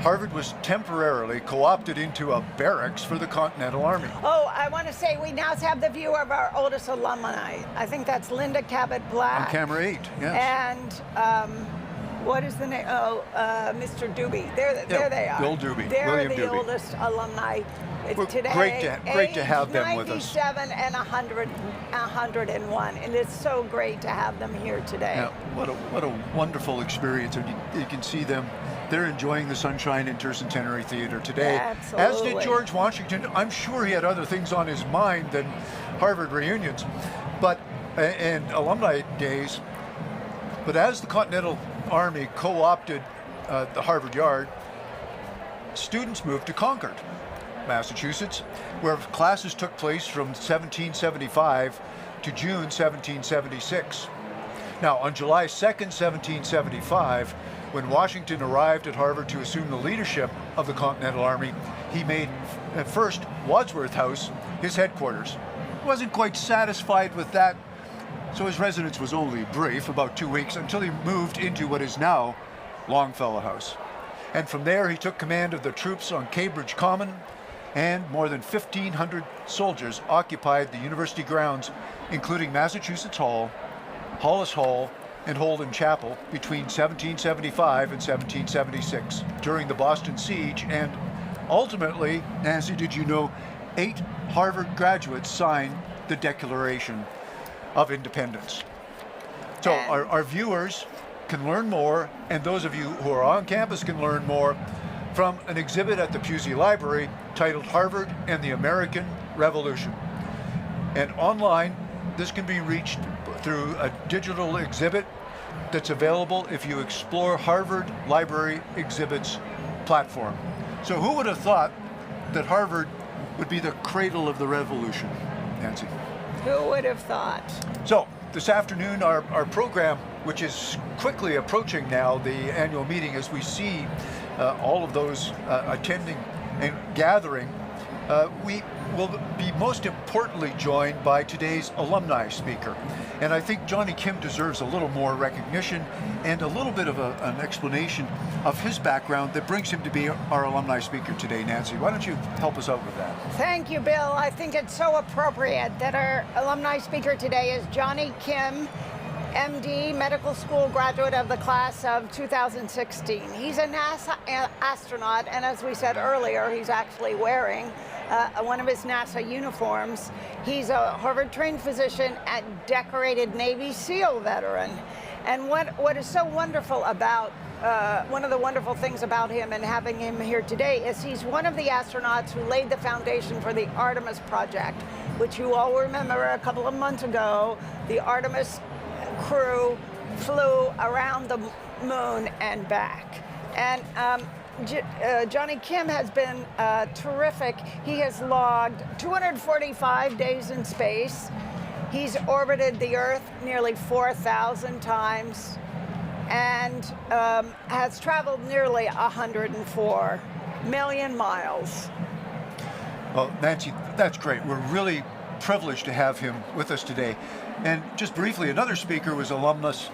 Harvard was temporarily co-opted into a barracks for the Continental Army. Oh, I want to say we now have the view of our oldest alumni. I think that's Linda Cabot Black. On camera 8, yes. And what is the name? Oh, Mr. Doobie. There they are. Bill Doobie. They're William the Doobie. oldest alumni today. Great to have them with us. 97 and 101, and it's so great to have them here today. Yeah, what a wonderful experience. And you can see them. They're enjoying the sunshine in Tercentenary Theater today. Absolutely. As did George Washington. I'm sure he had other things on his mind than Harvard reunions, and alumni days. But as the Continental Army co-opted the Harvard Yard, students moved to Concord, Massachusetts, where classes took place from 1775 to June 1776. Now, on July 2nd, 1775, when Washington arrived at Harvard to assume the leadership of the Continental Army, he made at first Wadsworth House his headquarters. He wasn't quite satisfied with that, so his residence was only brief, about 2 weeks, until he moved into what is now Longfellow House. And from there he took command of the troops on Cambridge Common, and more than 1,500 soldiers occupied the university grounds, including Massachusetts Hall, Hollis Hall, and Holden Chapel between 1775 and 1776 during the Boston Siege. And ultimately, Nancy, did you know 8 Harvard graduates signed the Declaration of Independence? So our viewers can learn more, and those of you who are on campus can learn more from an exhibit at the Pusey Library titled Harvard and the American Revolution. And online, this can be reached through a digital exhibit that's available if you explore Harvard Library Exhibits platform. So who would have thought that Harvard would be the cradle of the revolution, Nancy? Who would have thought? So this afternoon, our program, which is quickly approaching now the annual meeting, as we see all of those attending and gathering, we will be most importantly joined by today's alumni speaker. And I think Johnny Kim deserves a little more recognition and a little bit of an explanation of his background that brings him to be our alumni speaker today. Nancy, why don't you help us out with that? Thank you, Bill. I think it's so appropriate that our alumni speaker today is Johnny Kim, MD, medical school graduate of the class of 2016. He's a NASA astronaut, and as we said earlier, he's actually wearing one of his NASA uniforms. He's a Harvard-trained physician and decorated Navy SEAL veteran. And what is so wonderful about, one of the wonderful things about him and having him here today is he's one of the astronauts who laid the foundation for the Artemis project, which you all remember a couple of months ago. The Artemis crew flew around the moon and back. And Johnny Kim has been terrific. He has logged 245 days in space. He's orbited the Earth nearly 4,000 times and has traveled nearly 104 million miles. Well, Nancy, that's great. We're really privileged to have him with us today. And just briefly, another speaker was alumnus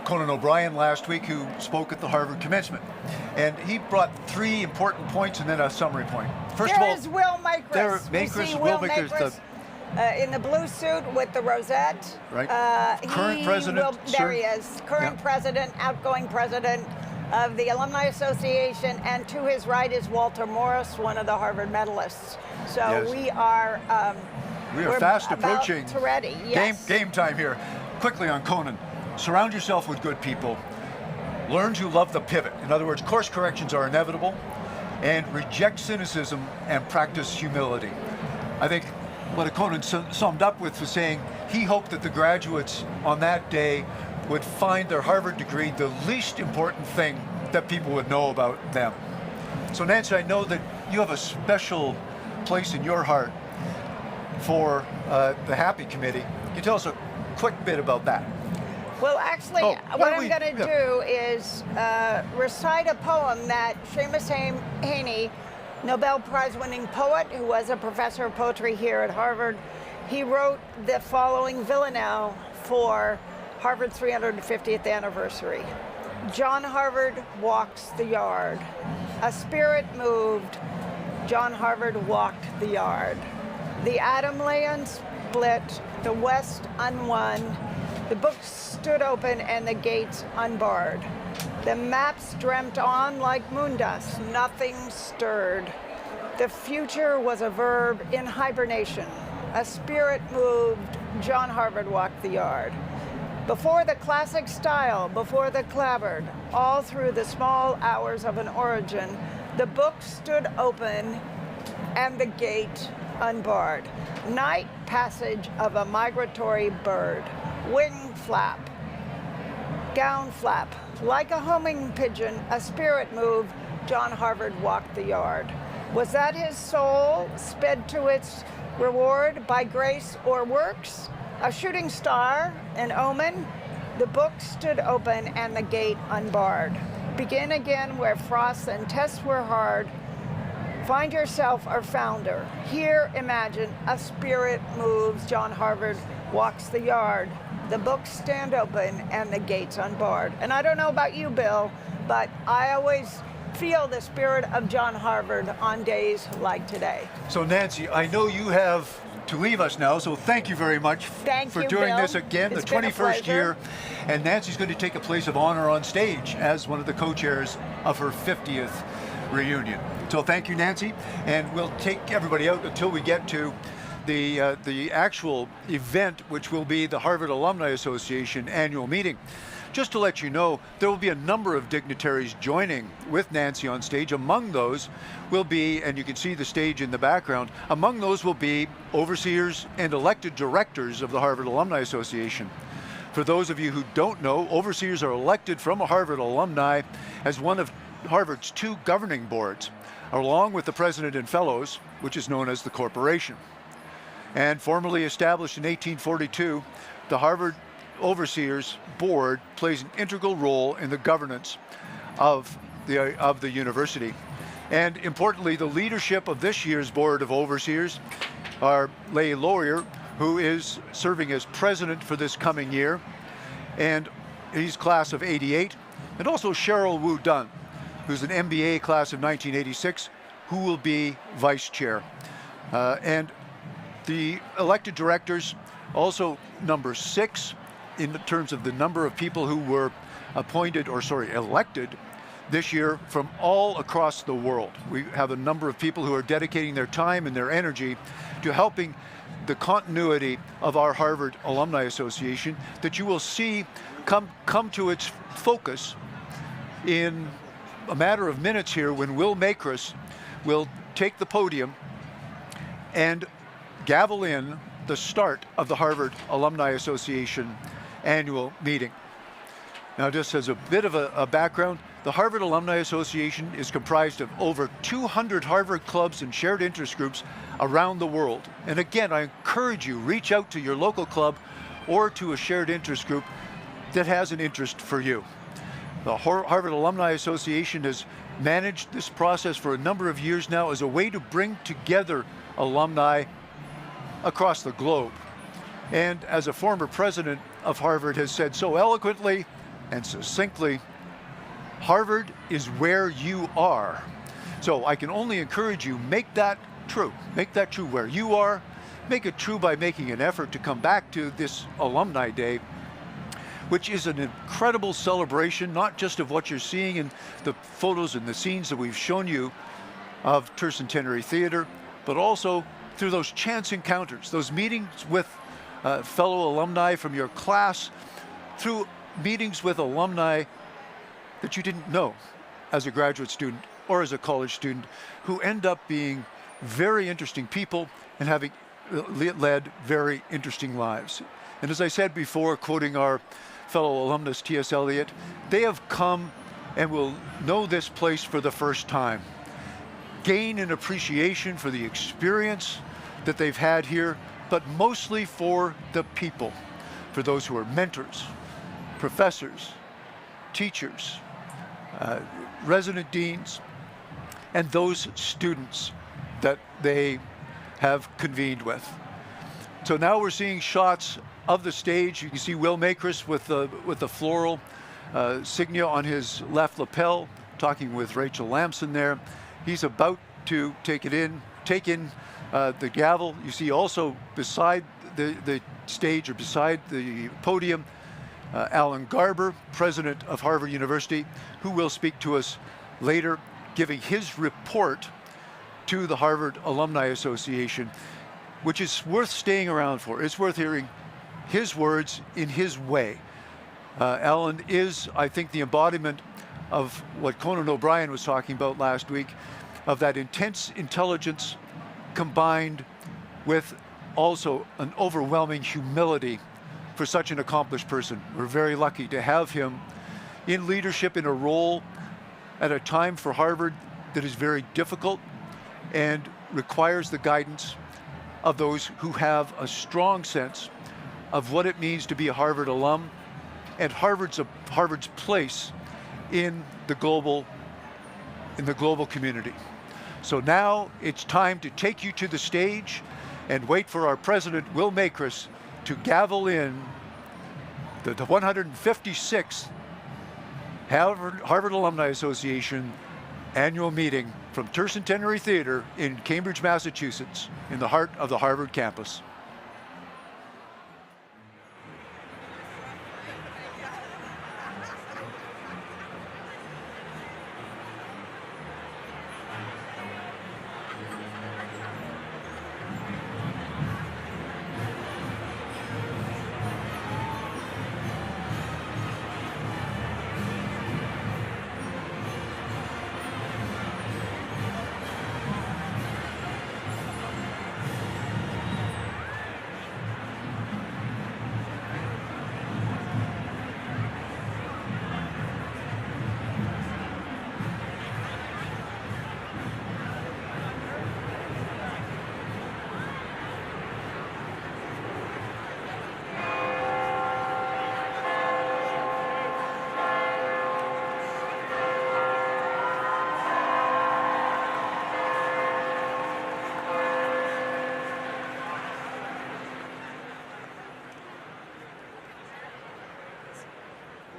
Conan O'Brien last week, who spoke at the Harvard commencement. And he brought 3 important points and then a summary point. First of all, there's Will Makris. There, We Makris, see Will Makris, in the blue suit with the rosette. Right. Current president. There he is. Current president, outgoing president of the Alumni Association, and to his right is Walter Morris, one of the Harvard medalists. So Yes. we're fast about approaching to ready. Yes. game time here. Quickly on Conan, surround yourself with good people. Learn to love the pivot. In other words, course corrections are inevitable, and reject cynicism and practice humility. I think what Conan summed up with was saying he hoped that the graduates on that day would find their Harvard degree the least important thing that people would know about them. So Nancy, I know that you have a special place in your heart for the Happy Committee. Can you tell us a quick bit about that? Well, actually, what I'm going to do is recite a poem that Seamus Haney, Nobel Prize-winning poet, who was a professor of poetry here at Harvard, he wrote the following villanelle for Harvard's 350th anniversary. John Harvard walks the yard. A spirit moved. John Harvard walked the yard. The atom lay unsplit, the West unwon. The books stood open and the gates unbarred. The maps dreamt on like moondust, nothing stirred. The future was a verb in hibernation. A spirit moved, John Harvard walked the yard. Before the classic style, before the clabbered, all through the small hours of an origin, the book stood open and the gate unbarred. Night passage of a migratory bird, wing flap, gown flap, like a homing pigeon, a spirit moved, John Harvard walked the yard. Was that his soul sped to its reward by grace or works? A shooting star, an omen, the book stood open and the gate unbarred. Begin again where frosts and tests were hard. Find yourself a founder. Here imagine a spirit moves, John Harvard walks the yard. The books stand open and the gates unbarred. And I don't know about you, Bill, but I always feel the spirit of John Harvard on days like today. So Nancy, I know you have to leave us now, so thank you very much for doing this again, the 21st year. And Nancy's going to take a place of honor on stage as one of the co-chairs of her 50th reunion. So thank you, Nancy, and we'll take everybody out until we get to the actual event, which will be the Harvard Alumni Association annual meeting. Just to let you know, there will be a number of dignitaries joining with Nancy on stage. Among those will be, and you can see the stage in the background, among those will be overseers and elected directors of the Harvard Alumni Association. For those of you who don't know, overseers are elected from a Harvard alumni as one of Harvard's 2 governing boards, along with the president and fellows, which is known as the corporation. And formally established in 1842, the Harvard Overseers Board plays an integral role in the governance of the university. And importantly, the leadership of this year's Board of Overseers are Leigh Laurier, who is serving as president for this coming year, and he's class of '88, and also Cheryl Wu Dunn, who's an MBA class of 1986, who will be vice chair. And the elected directors also number 6 in terms of the number of people who were elected this year from all across the world. We have a number of people who are dedicating their time and their energy to helping the continuity of our Harvard Alumni Association that you will see come to its focus in a matter of minutes here when Will Makris will take the podium and gavel in the start of the Harvard Alumni Association annual meeting. Now, just as a bit of a background, the Harvard Alumni Association is comprised of over 200 Harvard clubs and shared interest groups around the world. And again, I encourage you, reach out to your local club or to a shared interest group that has an interest for you. The Harvard Alumni Association has managed this process for a number of years now as a way to bring together alumni across the globe. And as a former president of Harvard has said so eloquently, and succinctly, Harvard is where you are. So I can only encourage you, make that true. Make that true where you are. Make it true by making an effort to come back to this Alumni Day, which is an incredible celebration, not just of what you're seeing in the photos and the scenes that we've shown you of Tercentenary Theatre, but also through those chance encounters, those meetings with fellow alumni from your class, through meetings with alumni that you didn't know as a graduate student or as a college student, who end up being very interesting people and having led very interesting lives. And as I said before, quoting our fellow alumnus T.S. Eliot, they have come and will know this place for the first time, gain an appreciation for the experience that they've had here, but mostly for the people, for those who are mentors, professors, teachers, resident deans, and those students that they have convened with. So now we're seeing shots of the stage. You can see Will Makris with the floral signia on his left lapel, talking with Rachel Lamson there. He's about to take in the gavel. You see also beside the stage, or beside the podium, Alan Garber, president of Harvard University, who will speak to us later, giving his report to the Harvard Alumni Association, which is worth staying around for. It's worth hearing his words in his way. Alan is, I think, the embodiment of what Conan O'Brien was talking about last week, of that intense intelligence combined with also an overwhelming humility for such an accomplished person. We're very lucky to have him in leadership in a role at a time for Harvard that is very difficult and requires the guidance of those who have a strong sense of what it means to be a Harvard alum and Harvard's place in the global community. So now it's time to take you to the stage and wait for our president, Will Makris, to gavel in the 156th Harvard Alumni Association annual meeting from Tercentenary Theatre in Cambridge, Massachusetts, in the heart of the Harvard campus.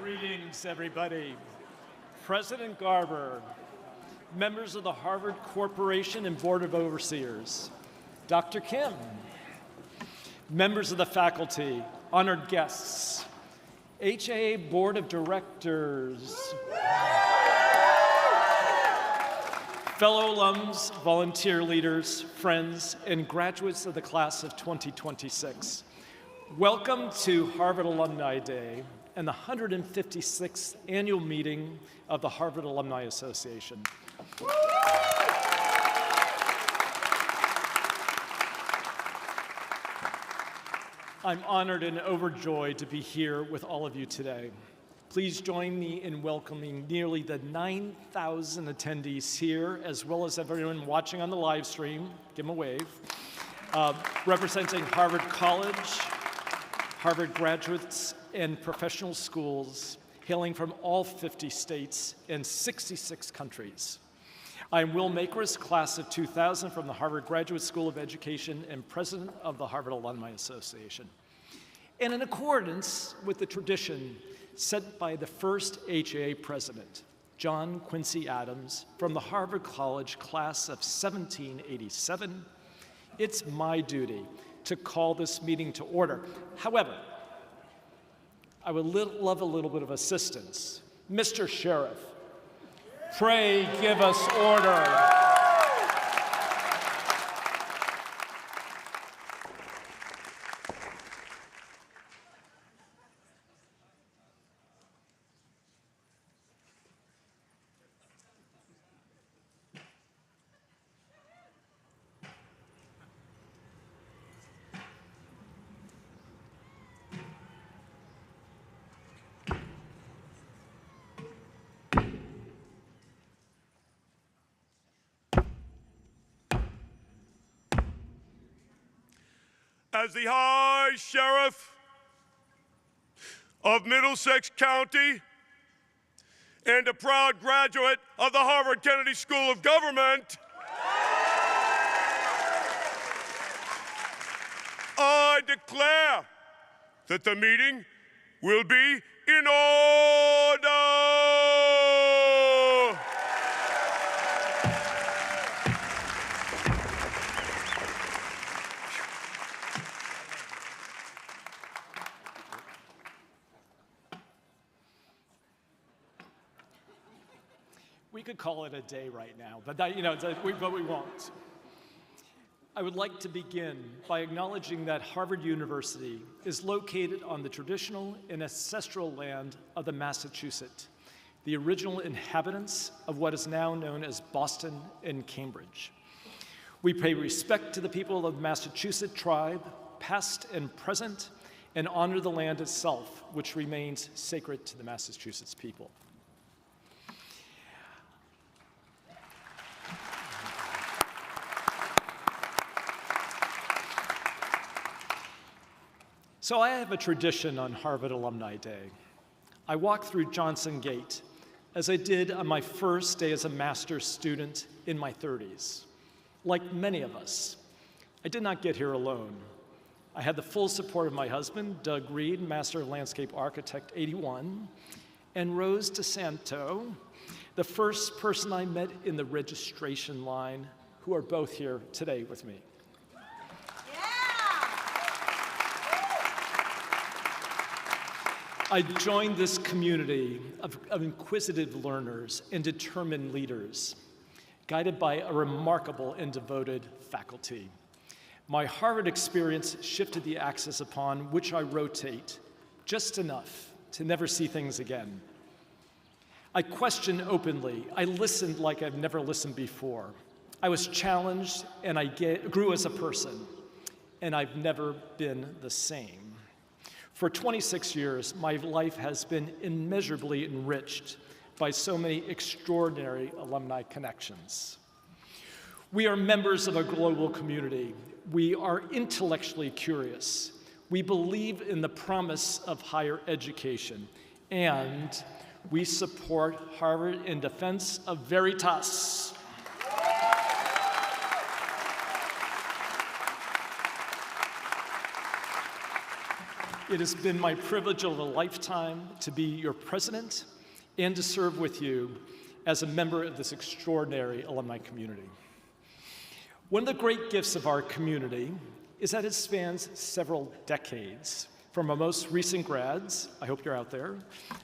Greetings, everybody. President Garber, members of the Harvard Corporation and Board of Overseers, Dr. Kim, members of the faculty, honored guests, HAA Board of Directors, fellow alums, volunteer leaders, friends, and graduates of the class of 2026. Welcome to Harvard Alumni Day and the 156th annual meeting of the Harvard Alumni Association. I'm honored and overjoyed to be here with all of you today. Please join me in welcoming nearly the 9,000 attendees here, as well as everyone watching on the live stream. Give them a wave. Representing Harvard College, Harvard graduates and professional schools, hailing from all 50 states and 66 countries. I'm Will Makris, class of 2000 from the Harvard Graduate School of Education and president of the Harvard Alumni Association. And in accordance with the tradition, sent by the first HAA president, John Quincy Adams, from the Harvard College class of 1787, it's my duty to call this meeting to order. However, I would love a little bit of assistance. Mr. Sheriff, pray give us order. As the High Sheriff of Middlesex County and a proud graduate of the Harvard Kennedy School of Government, I declare that the meeting will be in order. We could call it a day right now, but we won't. I would like to begin by acknowledging that Harvard University is located on the traditional and ancestral land of the Massachusetts, the original inhabitants of what is now known as Boston and Cambridge. We pay respect to the people of the Massachusetts tribe, past and present, and honor the land itself, which remains sacred to the Massachusetts people. So I have a tradition on Harvard Alumni Day. I walk through Johnson Gate, as I did on my first day as a master's student in my 30s. Like many of us, I did not get here alone. I had the full support of my husband, Doug Reed, Master of Landscape Architect 81, and Rose DeSanto, the first person I met in the registration line, who are both here today with me. I joined this community of inquisitive learners and determined leaders, guided by a remarkable and devoted faculty. My Harvard experience shifted the axis upon which I rotate just enough to never see things again. I questioned openly. I listened like I've never listened before. I was challenged and I grew as a person, and I've never been the same. For 26 years, my life has been immeasurably enriched by so many extraordinary alumni connections. We are members of a global community. We are intellectually curious. We believe in the promise of higher education, and we support Harvard in defense of Veritas. It has been my privilege of a lifetime to be your president and to serve with you as a member of this extraordinary alumni community. One of the great gifts of our community is that it spans several decades, from our most recent grads, I hope you're out there,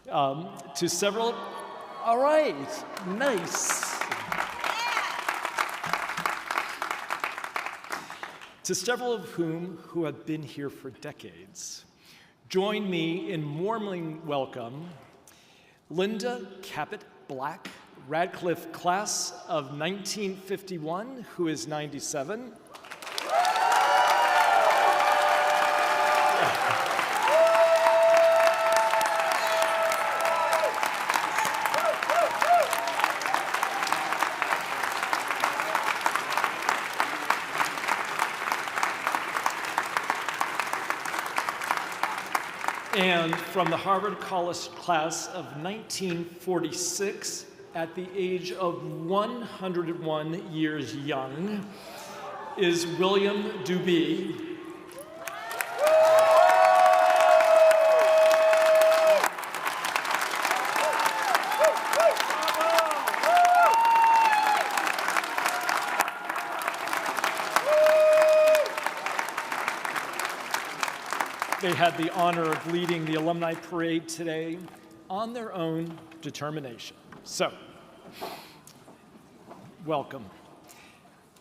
to several, all right, nice. To several of whom who have been here for decades. Join me in warmly welcome Linda Cabot Black, Radcliffe class of 1951, who is 97. And from the Harvard College class of 1946, at the age of 101 years young, is William Dubee. they had the honor of leading the alumni parade today on their own determination. So, welcome.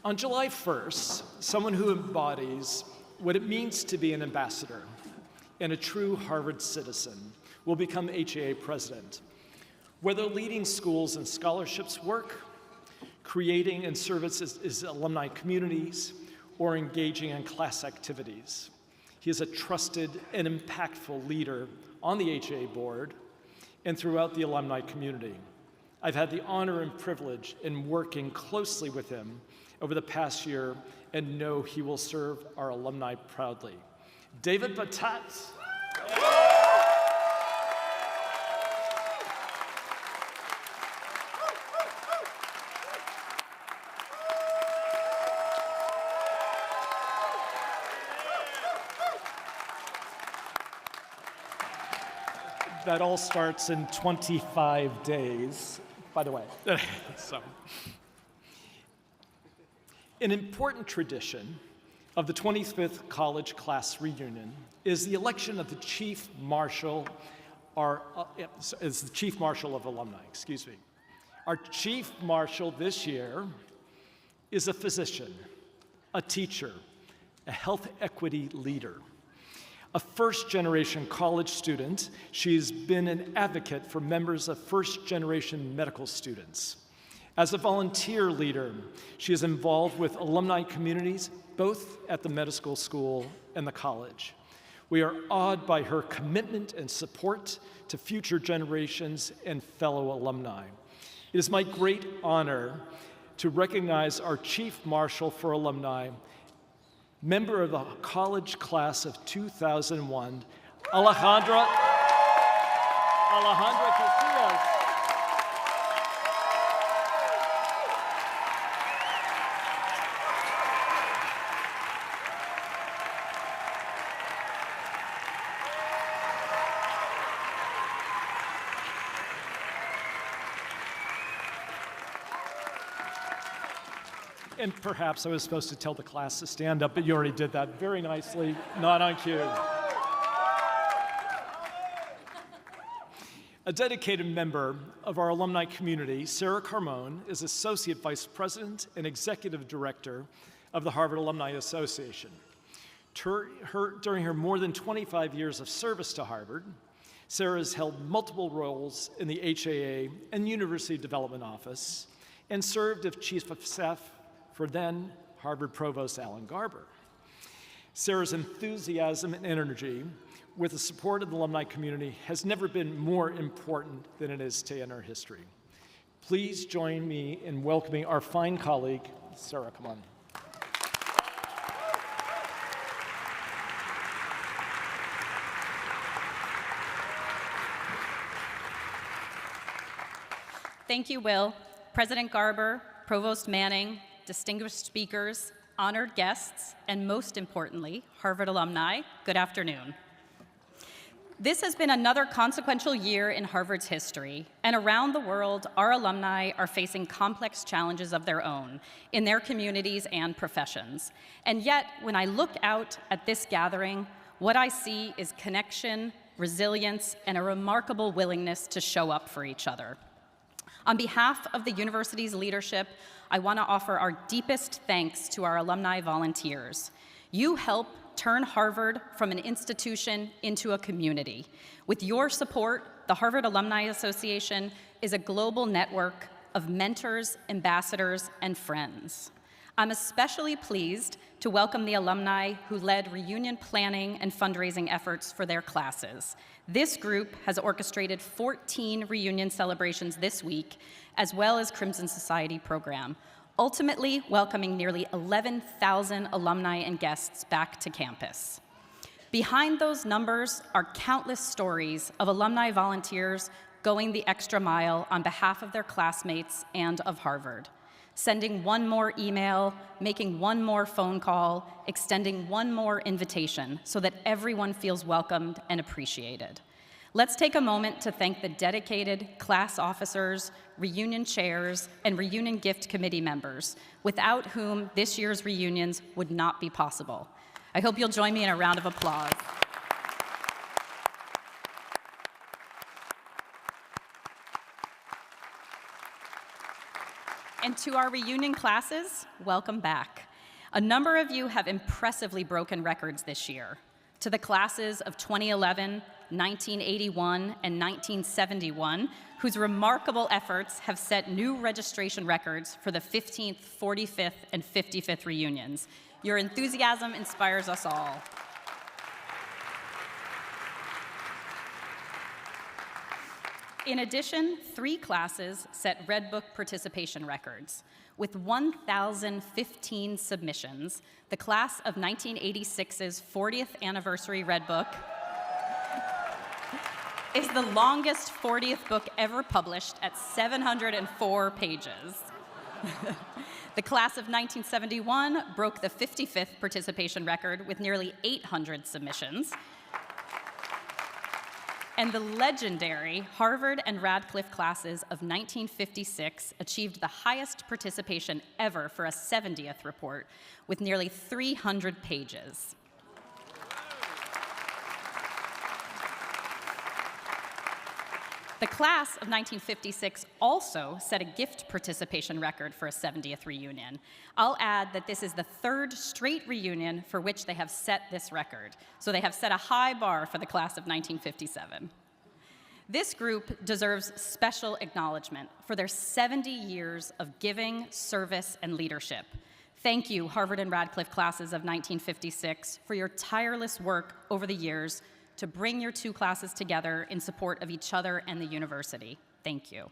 On July 1st, someone who embodies what it means to be an ambassador and a true Harvard citizen will become HAA president. Whether leading schools and scholarships work, creating and services alumni communities, or engaging in class activities. He is a trusted and impactful leader on the HAA board and throughout the alumni community. I've had the honor and privilege in working closely with him over the past year and know he will serve our alumni proudly. David Batat. That all starts in 25 days, by the way. So, an important tradition of the 25th College Class Reunion is the election of the Chief Marshal, is the Chief Marshal of Alumni, excuse me. Our Chief Marshal this year is a physician, a teacher, a health equity leader. A first-generation college student, she's been an advocate for members of first-generation medical students. As a volunteer leader, she is involved with alumni communities, both at the medical school and the college. We are awed by her commitment and support to future generations and fellow alumni. It is my great honor to recognize our Chief Marshal for Alumni, member of the college class of 2001, Alejandra Casillas. And perhaps I was supposed to tell the class to stand up, but you already did that very nicely, not on cue. A dedicated member of our alumni community, Sarah Carmone, is Associate Vice President and Executive Director of the Harvard Alumni Association. During her more than 25 years of service to Harvard, Sarah has held multiple roles in the HAA and University Development Office and served as Chief of Staff for then Harvard Provost Alan Garber. Sarah's enthusiasm and energy with the support of the alumni community has never been more important than it is today in our history. Please join me in welcoming our fine colleague, Sarah, come on. Thank you, Will. President Garber, Provost Manning, distinguished speakers, honored guests, and most importantly, Harvard alumni, good afternoon. This has been another consequential year in Harvard's history, and around the world, our alumni are facing complex challenges of their own in their communities and professions. And yet, when I look out at this gathering, what I see is connection, resilience, and a remarkable willingness to show up for each other. On behalf of the university's leadership, I want to offer our deepest thanks to our alumni volunteers. You help turn Harvard from an institution into a community. With your support, the Harvard Alumni Association is a global network of mentors, ambassadors, and friends. I'm especially pleased to welcome the alumni who led reunion planning and fundraising efforts for their classes. This group has orchestrated 14 reunion celebrations this week, as well as Crimson Society program, ultimately welcoming nearly 11,000 alumni and guests back to campus. Behind those numbers are countless stories of alumni volunteers going the extra mile on behalf of their classmates and of Harvard. Sending one more email, making one more phone call, extending one more invitation so that everyone feels welcomed and appreciated. Let's take a moment to thank the dedicated class officers, reunion chairs, and reunion gift committee members, without whom this year's reunions would not be possible. I hope you'll join me in a round of applause. And to our reunion classes, welcome back. A number of you have impressively broken records this year. To the classes of 2011, 1981, and 1971, whose remarkable efforts have set new registration records for the 15th, 45th, and 55th reunions. Your enthusiasm inspires us all. In addition, 3 classes set Red Book participation records. With 1,015 submissions, the class of 1986's 40th anniversary Red Book is the longest 40th book ever published at 704 pages. The class of 1971 broke the 55th participation record with nearly 800 submissions. And the legendary Harvard and Radcliffe classes of 1956 achieved the highest participation ever for a 70th report with nearly 300 pages. The class of 1956 also set a gift participation record for a 70th reunion. I'll add that this is the 3rd straight reunion for which they have set this record. So they have set a high bar for the class of 1957. This group deserves special acknowledgement for their 70 years of giving, service, and leadership. Thank you, Harvard and Radcliffe classes of 1956, for your tireless work over the years to bring your 2 classes together in support of each other and the university. Thank you.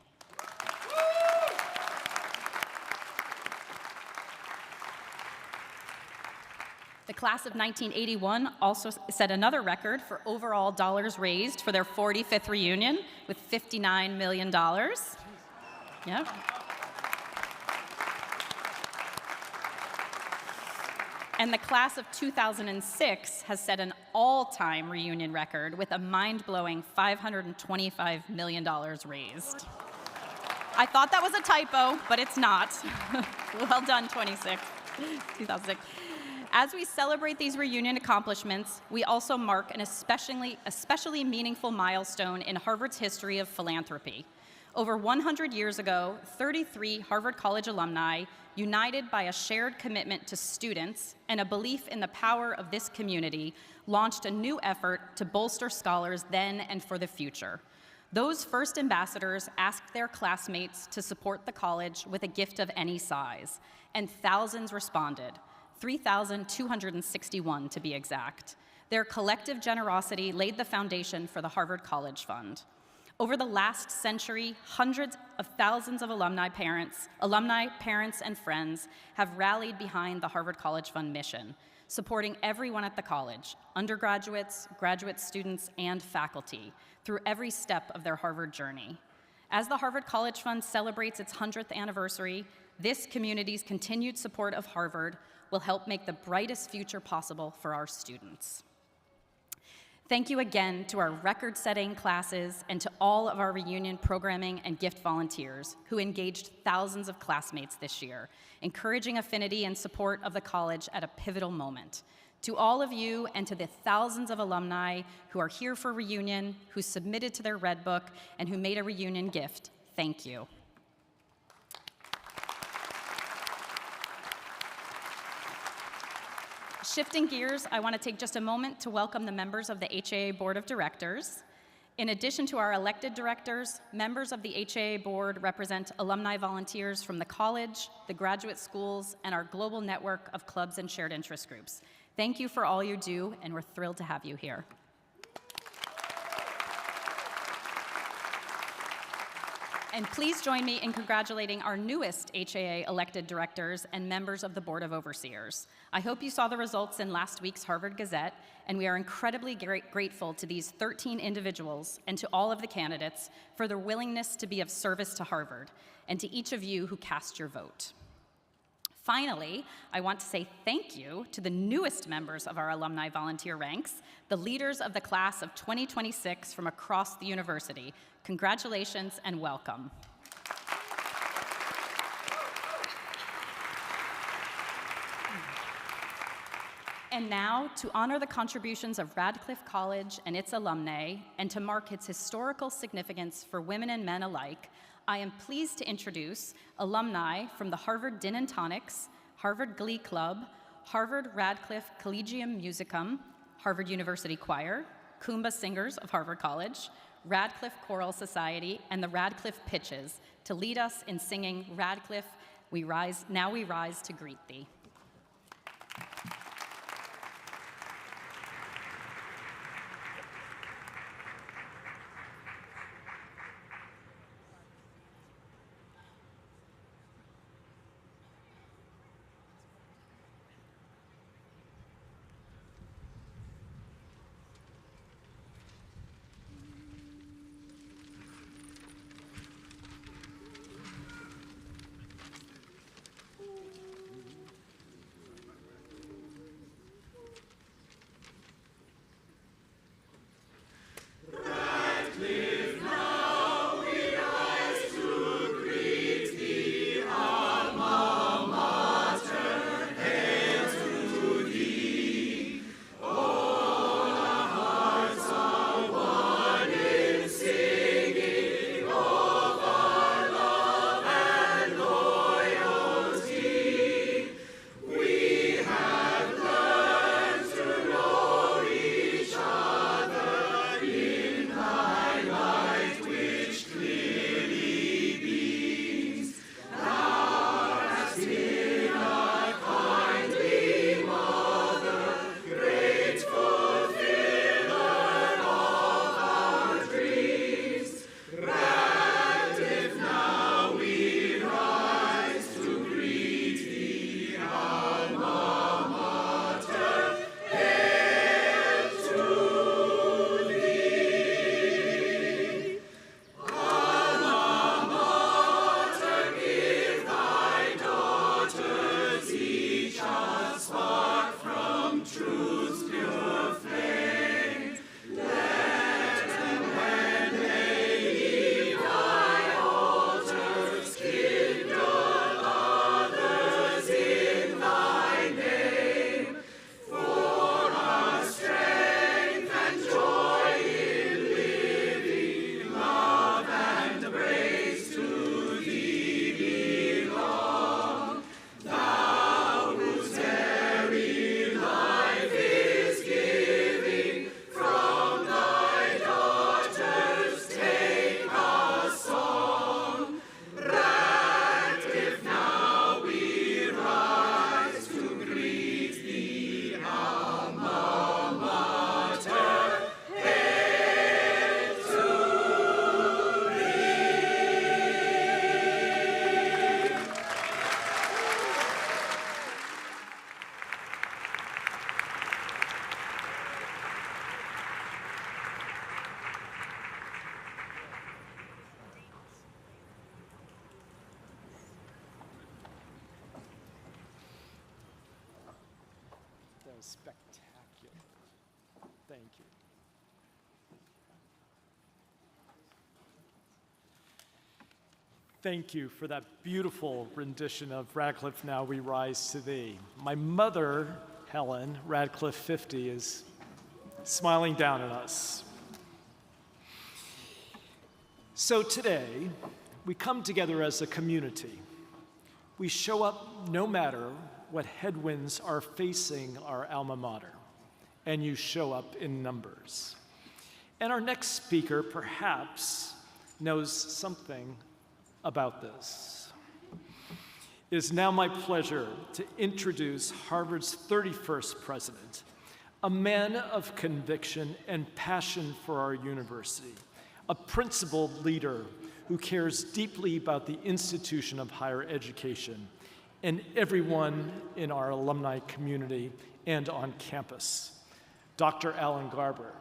The class of 1981 also set another record for overall dollars raised for their 45th reunion with $59 million. Yeah. And the class of 2006 has set an all-time reunion record with a mind-blowing $525 million raised. I thought that was a typo, but it's not. Well done, 2006. As we celebrate these reunion accomplishments, we also mark an especially meaningful milestone in Harvard's history of philanthropy. Over 100 years ago, 33 Harvard College alumni, united by a shared commitment to students and a belief in the power of this community, launched a new effort to bolster scholars then and for the future. Those first ambassadors asked their classmates to support the college with a gift of any size, and thousands responded, 3,261 to be exact. Their collective generosity laid the foundation for the Harvard College Fund. Over the last century, hundreds of thousands of alumni parents, and friends have rallied behind the Harvard College Fund mission, supporting everyone at the college, undergraduates, graduate students, and faculty, through every step of their Harvard journey. As the Harvard College Fund celebrates its 100th anniversary, this community's continued support of Harvard will help make the brightest future possible for our students. Thank you again to our record-setting classes and to all of our reunion programming and gift volunteers who engaged thousands of classmates this year, encouraging affinity and support of the college at a pivotal moment. To all of you and to the thousands of alumni who are here for reunion, who submitted to their Red Book, and who made a reunion gift, thank you. Shifting gears, I want to take just a moment to welcome the members of the HAA Board of Directors. In addition to our elected directors, members of the HAA Board represent alumni volunteers from the college, the graduate schools, and our global network of clubs and shared interest groups. Thank you for all you do, and we're thrilled to have you here. And please join me in congratulating our newest HAA elected directors and members of the Board of Overseers. I hope you saw the results in last week's Harvard Gazette, and we are incredibly grateful to these 13 individuals and to all of the candidates for their willingness to be of service to Harvard, and to each of you who cast your vote. Finally, I want to say thank you to the newest members of our alumni volunteer ranks, the leaders of the class of 2026 from across the university. Congratulations and welcome. And now, to honor the contributions of Radcliffe College and its alumni, and to mark its historical significance for women and men alike, I am pleased to introduce alumni from the Harvard Din and Tonics, Harvard Glee Club, Harvard Radcliffe Collegium Musicum, Harvard University Choir, Kumbha Singers of Harvard College, Radcliffe Choral Society, and the Radcliffe Pitches to lead us in singing Radcliffe, Now We Rise to Greet Thee. That was spectacular. Thank you. Thank you for that beautiful rendition of Radcliffe, Now We Rise to Thee. My mother, Helen, Radcliffe 50, is smiling down at us. So today, we come together as a community. We show up no matter what headwinds are facing our alma mater, and you show up in numbers. And our next speaker perhaps knows something about this. It is now my pleasure to introduce Harvard's 31st president, a man of conviction and passion for our university, a principled leader who cares deeply about the institution of higher education and everyone in our alumni community and on campus, Dr. Alan Garber.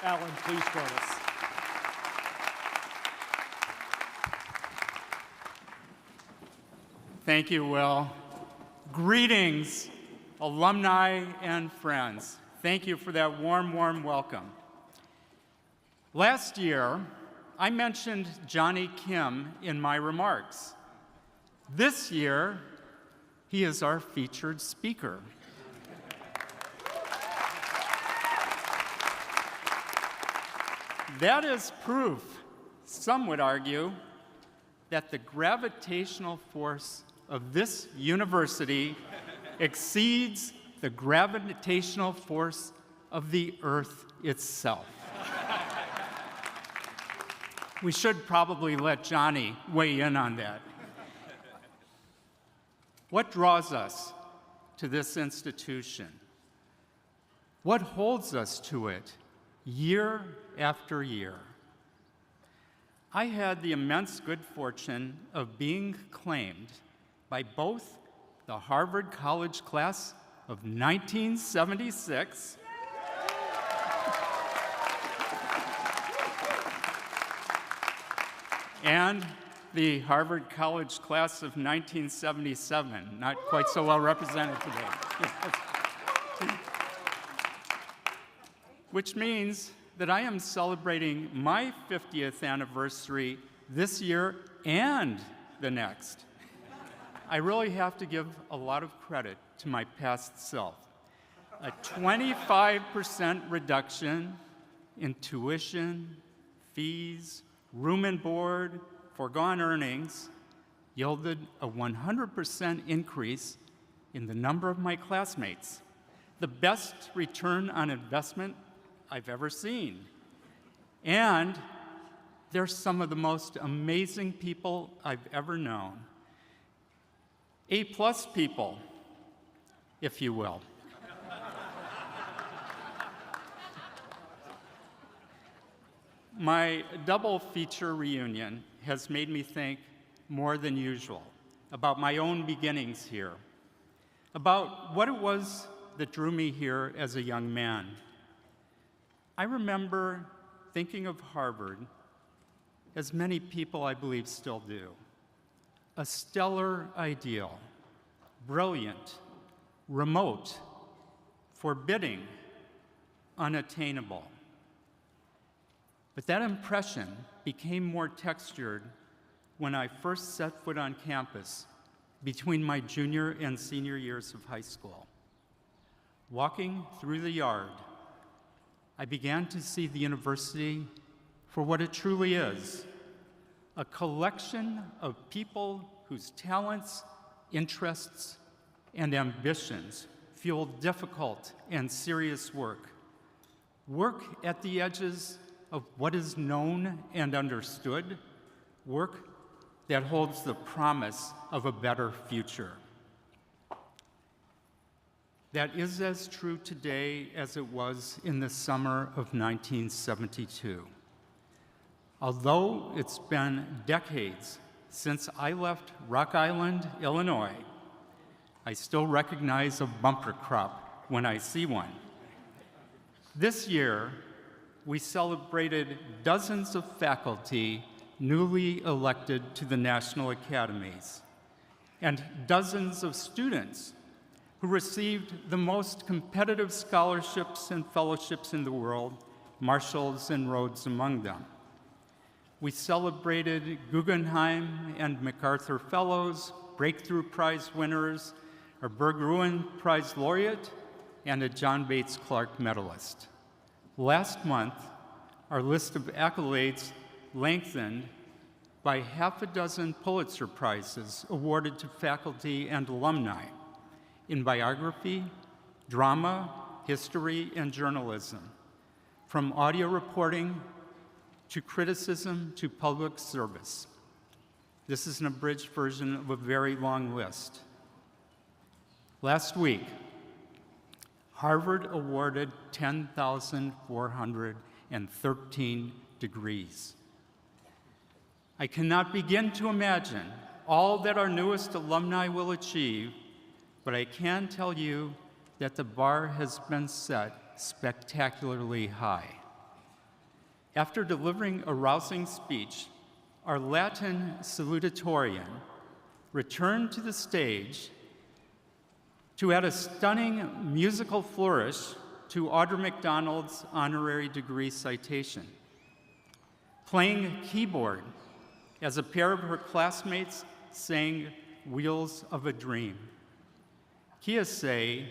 Alan, please join us. Thank you, Will. Greetings, alumni and friends. Thank you for that warm, warm welcome. Last year, I mentioned Johnny Kim in my remarks. This year, he is our featured speaker. That is proof, some would argue, that the gravitational force of this university exceeds the gravitational force of the Earth itself. We should probably let Johnny weigh in on that. What draws us to this institution? What holds us to it year after year? I had the immense good fortune of being claimed by both the Harvard College class of 1976 and the Harvard College class of 1977, not quite so well represented today. Which means that I am celebrating my 50th anniversary this year and the next. I really have to give a lot of credit to my past self. A 25% reduction in tuition, fees, room and board, foregone earnings yielded a 100% increase in the number of my classmates, the best return on investment I've ever seen. And they're some of the most amazing people I've ever known. A-plus people, if you will. My double feature reunion has made me think more than usual about my own beginnings here, about what it was that drew me here as a young man. I remember thinking of Harvard, as many people I believe still do, a stellar ideal, brilliant, remote, forbidding, unattainable. But that impression became more textured when I first set foot on campus between my junior and senior years of high school. Walking through the yard, I began to see the university for what it truly is, a collection of people whose talents, interests, and ambitions fuel difficult and serious work. Work at the edges of what is known and understood, work that holds the promise of a better future. That is as true today as it was in the summer of 1972. Although it's been decades since I left Rock Island, Illinois, I still recognize a bumper crop when I see one. This year, we celebrated dozens of faculty newly elected to the National Academies, and dozens of students who received the most competitive scholarships and fellowships in the world, Marshalls and Rhodes among them. We celebrated Guggenheim and MacArthur Fellows, Breakthrough Prize winners, a Berggruen Prize laureate, and a John Bates Clark medalist. Last month, our list of accolades lengthened by half a dozen Pulitzer Prizes awarded to faculty and alumni in biography, drama, history, and journalism, from audio reporting to criticism to public service. This is an abridged version of a very long list. Last week, Harvard awarded 10,413 degrees. I cannot begin to imagine all that our newest alumni will achieve, but I can tell you that the bar has been set spectacularly high. After delivering a rousing speech, our Latin salutatorian returned to the stage to add a stunning musical flourish to Audra McDonald's honorary degree citation, playing keyboard as a pair of her classmates sang Wheels of a Dream. Kiese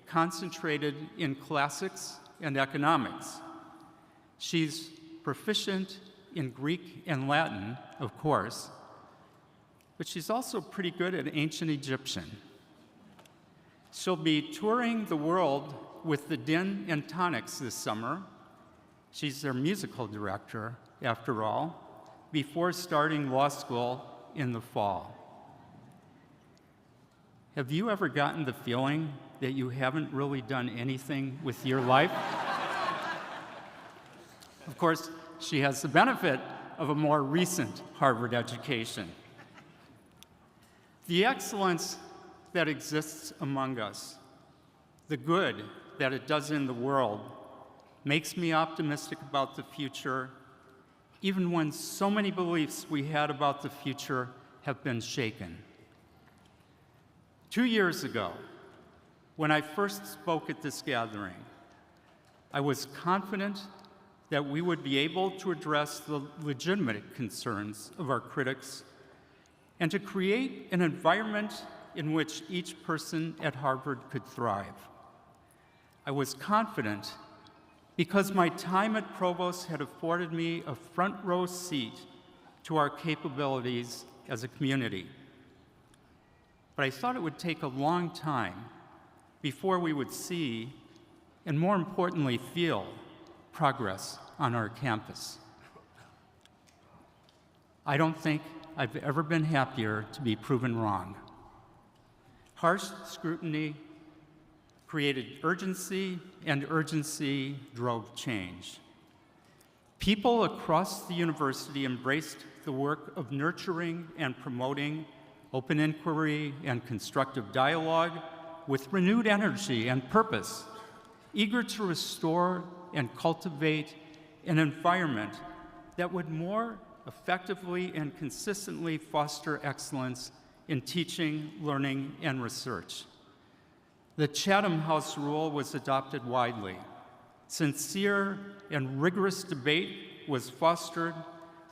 concentrated in classics and economics. She's proficient in Greek and Latin, of course, but she's also pretty good at ancient Egyptian. She'll be touring the world with the Din and Tonics this summer. She's their musical director, after all, before starting law school in the fall. Have you ever gotten the feeling that you haven't really done anything with your life? Of course, she has the benefit of a more recent Harvard education. The excellence that exists among us, the good that it does in the world, makes me optimistic about the future, even when so many beliefs we had about the future have been shaken. 2 years ago, when I first spoke at this gathering, I was confident that we would be able to address the legitimate concerns of our critics and to create an environment in which each person at Harvard could thrive. I was confident because my time at Provost had afforded me a front row seat to our capabilities as a community. But I thought it would take a long time before we would see, and more importantly, feel progress on our campus. I don't think I've ever been happier to be proven wrong. Harsh scrutiny created urgency, and urgency drove change. People across the university embraced the work of nurturing and promoting open inquiry and constructive dialogue with renewed energy and purpose, eager to restore and cultivate an environment that would more effectively and consistently foster excellence in teaching, learning, and research. The Chatham House rule was adopted widely. Sincere and rigorous debate was fostered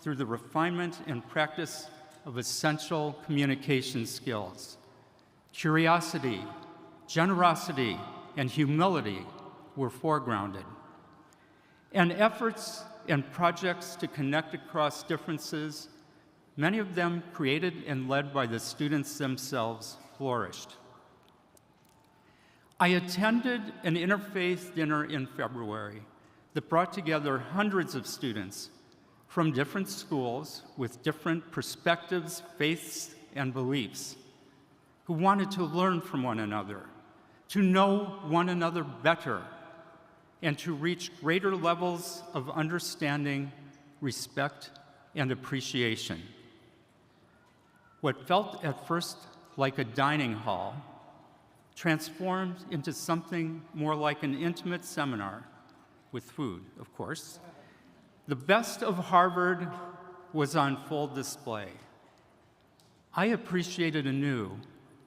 through the refinement and practice of essential communication skills. Curiosity, generosity, and humility were foregrounded. And efforts and projects to connect across differences, many of them created and led by the students themselves, flourished. I attended an interfaith dinner in February that brought together hundreds of students from different schools with different perspectives, faiths, and beliefs who wanted to learn from one another, to know one another better, and to reach greater levels of understanding, respect, and appreciation. What felt at first like a dining hall transformed into something more like an intimate seminar, with food, of course. The best of Harvard was on full display. I appreciated anew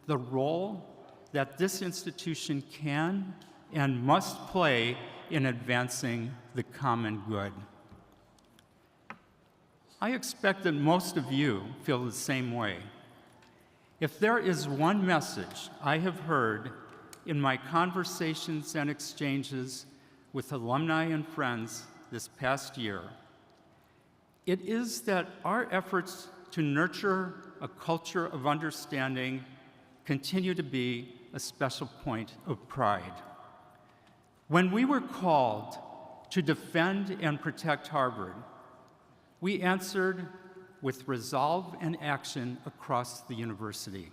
the role that this institution can and must play in advancing the common good. I expect that most of you feel the same way. If there is one message I have heard in my conversations and exchanges with alumni and friends this past year, it is that our efforts to nurture a culture of understanding continue to be a special point of pride. When we were called to defend and protect Harvard, we answered with resolve and action across the university.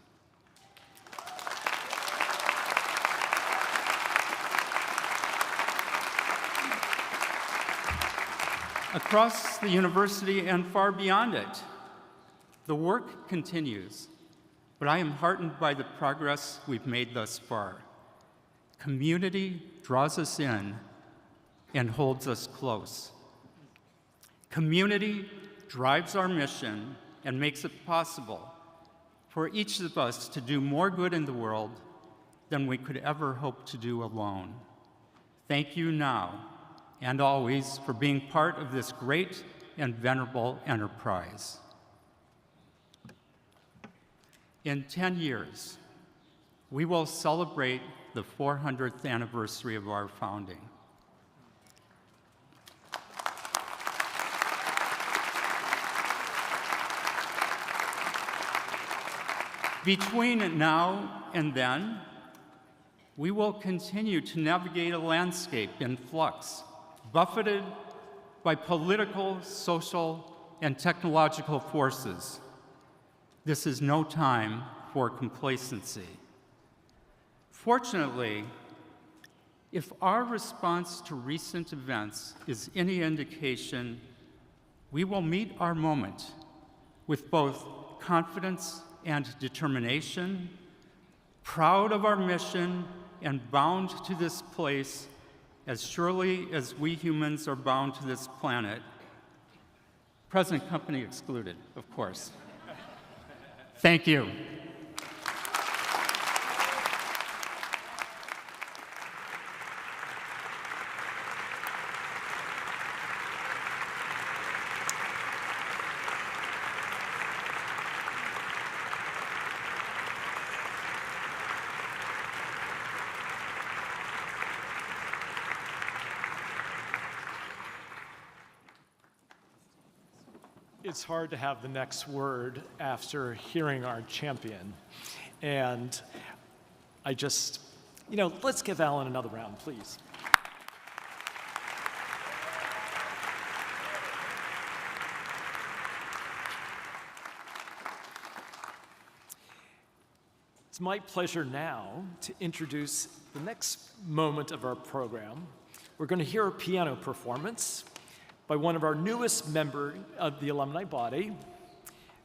Across the university and far beyond it, the work continues, but I am heartened by the progress we've made thus far. Community draws us in and holds us close. Community drives our mission and makes it possible for each of us to do more good in the world than we could ever hope to do alone. Thank you now and always for being part of this great and venerable enterprise. In 10 years, we will celebrate the 400th anniversary of our founding. Between now and then, we will continue to navigate a landscape in flux, buffeted by political, social, and technological forces. This is no time for complacency. Fortunately, if our response to recent events is any indication, we will meet our moment with both confidence and determination, proud of our mission and bound to this place as surely as we humans are bound to this planet. Present company excluded, of course. Thank you. It's hard to have the next word after hearing our champion. And I just, let's give Alan another round, please. It's my pleasure now to introduce the next moment of our program. We're going to hear a piano performance by one of our newest members of the alumni body,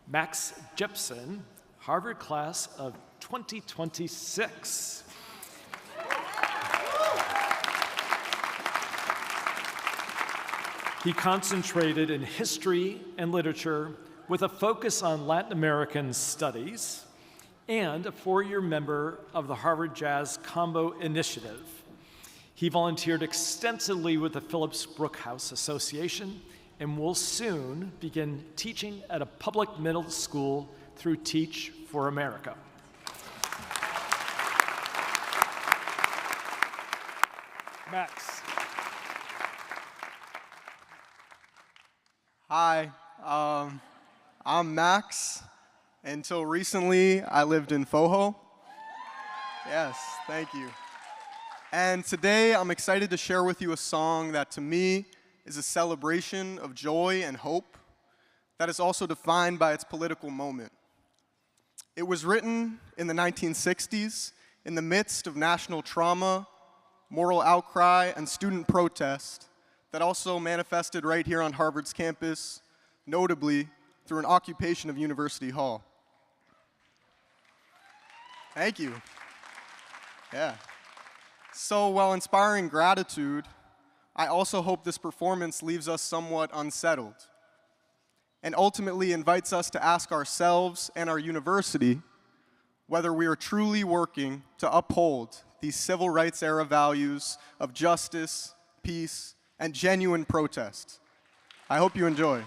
Max Jepson, Harvard class of 2026. He concentrated in history and literature with a focus on Latin American studies and a 4-year member of the Harvard Jazz Combo Initiative. He volunteered extensively with the Phillips Brookhouse Association and will soon begin teaching at a public middle school through Teach for America. Max. Hi, I'm Max. Until recently, I lived in Fojo. Yes, thank you. And today, I'm excited to share with you a song that, to me, is a celebration of joy and hope that is also defined by its political moment. It was written in the 1960s in the midst of national trauma, moral outcry, and student protest that also manifested right here on Harvard's campus, notably through an occupation of University Hall. Thank you. Yeah. So while inspiring gratitude, I also hope this performance leaves us somewhat unsettled and ultimately invites us to ask ourselves and our university whether we are truly working to uphold these civil rights era values of justice, peace, and genuine protest. I hope you enjoy.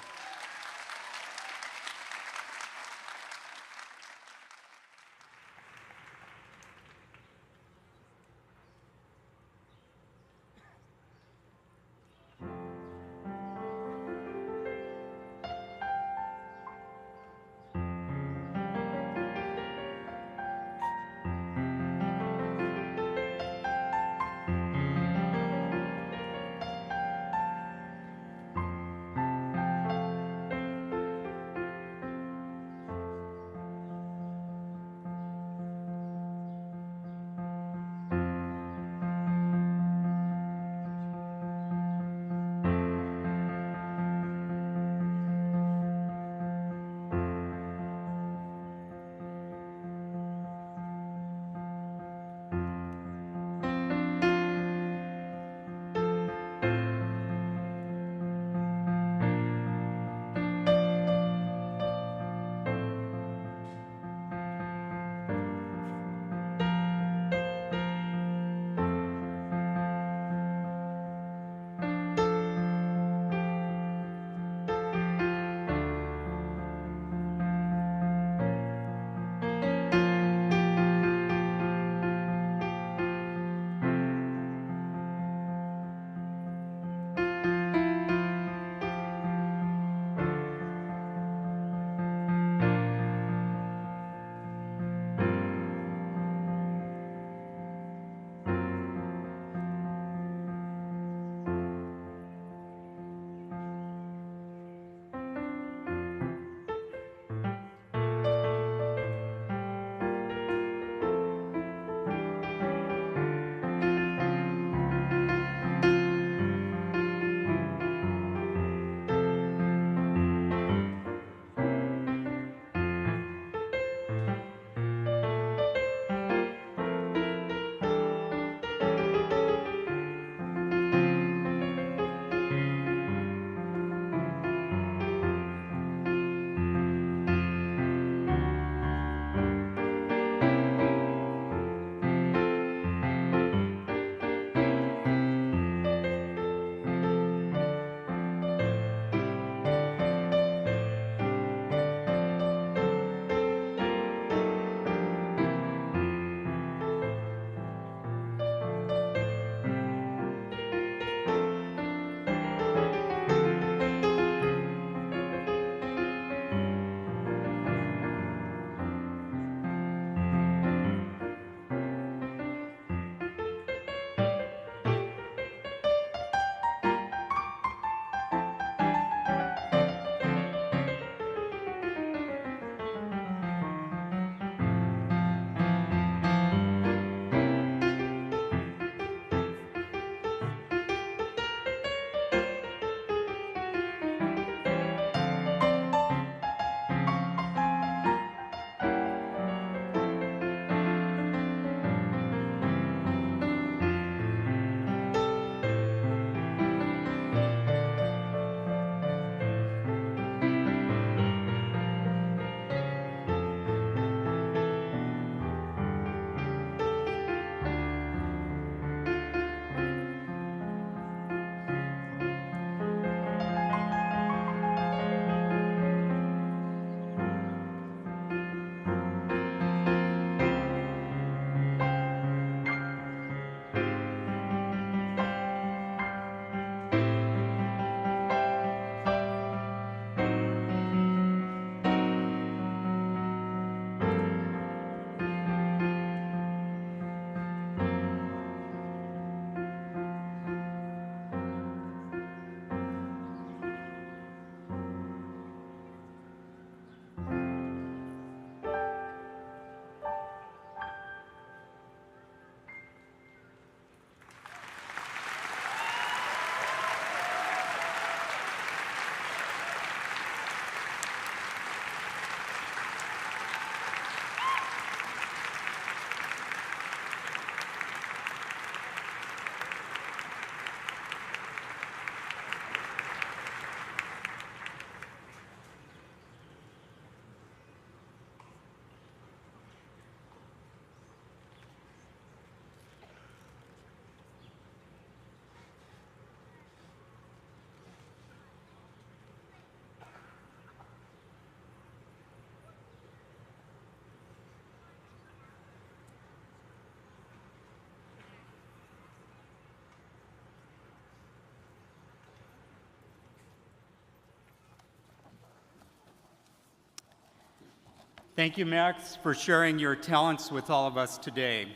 Thank you, Max, for sharing your talents with all of us today.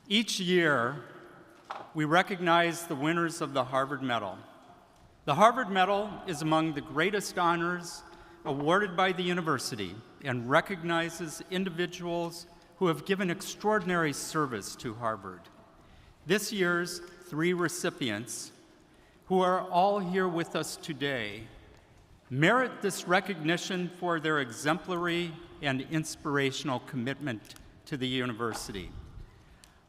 Each year, we recognize the winners of the Harvard Medal. The Harvard Medal is among the greatest honors awarded by the university and recognizes individuals who have given extraordinary service to Harvard. This year's 3 recipients, who are all here with us today, merit this recognition for their exemplary and inspirational commitment to the university.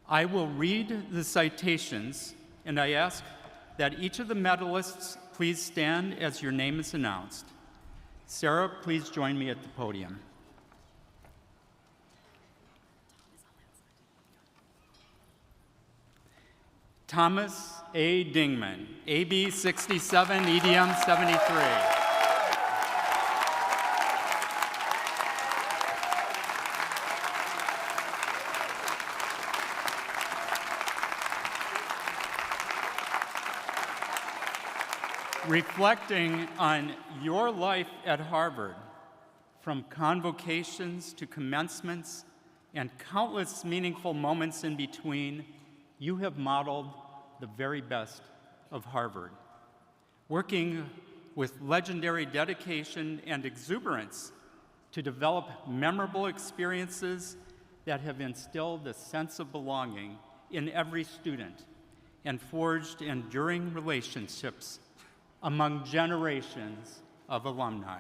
I will read the citations, and I ask that each of the medalists please stand as your name is announced. Sarah, please join me at the podium. Thomas A. Dingman, AB 67, EDM 73. Reflecting on your life at Harvard, from convocations to commencements and countless meaningful moments in between, you have modeled the very best of Harvard. Working with legendary dedication and exuberance to develop memorable experiences that have instilled a sense of belonging in every student and forged enduring relationships among generations of alumni.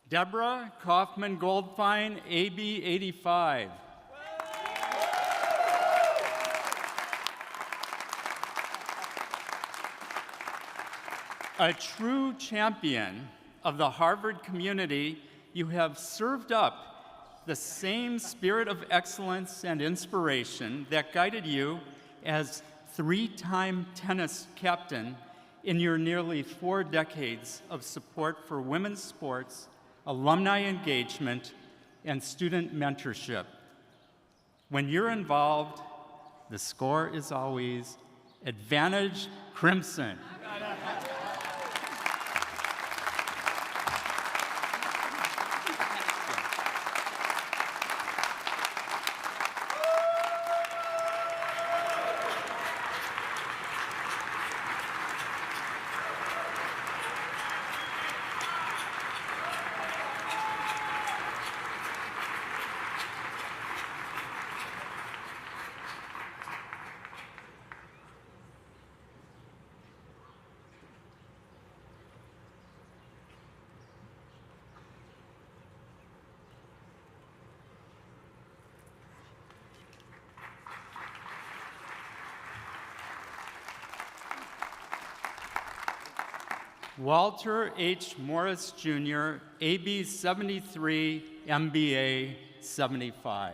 Deborah Kaufman Goldfein, AB 85. A true champion of the Harvard community, you have served up the same spirit of excellence and inspiration that guided you as 3-time tennis captain in your nearly 4 decades of support for women's sports, alumni engagement, and student mentorship. When you're involved, the score is always advantage Crimson. Walter H. Morris, Jr., AB 73, MBA 75.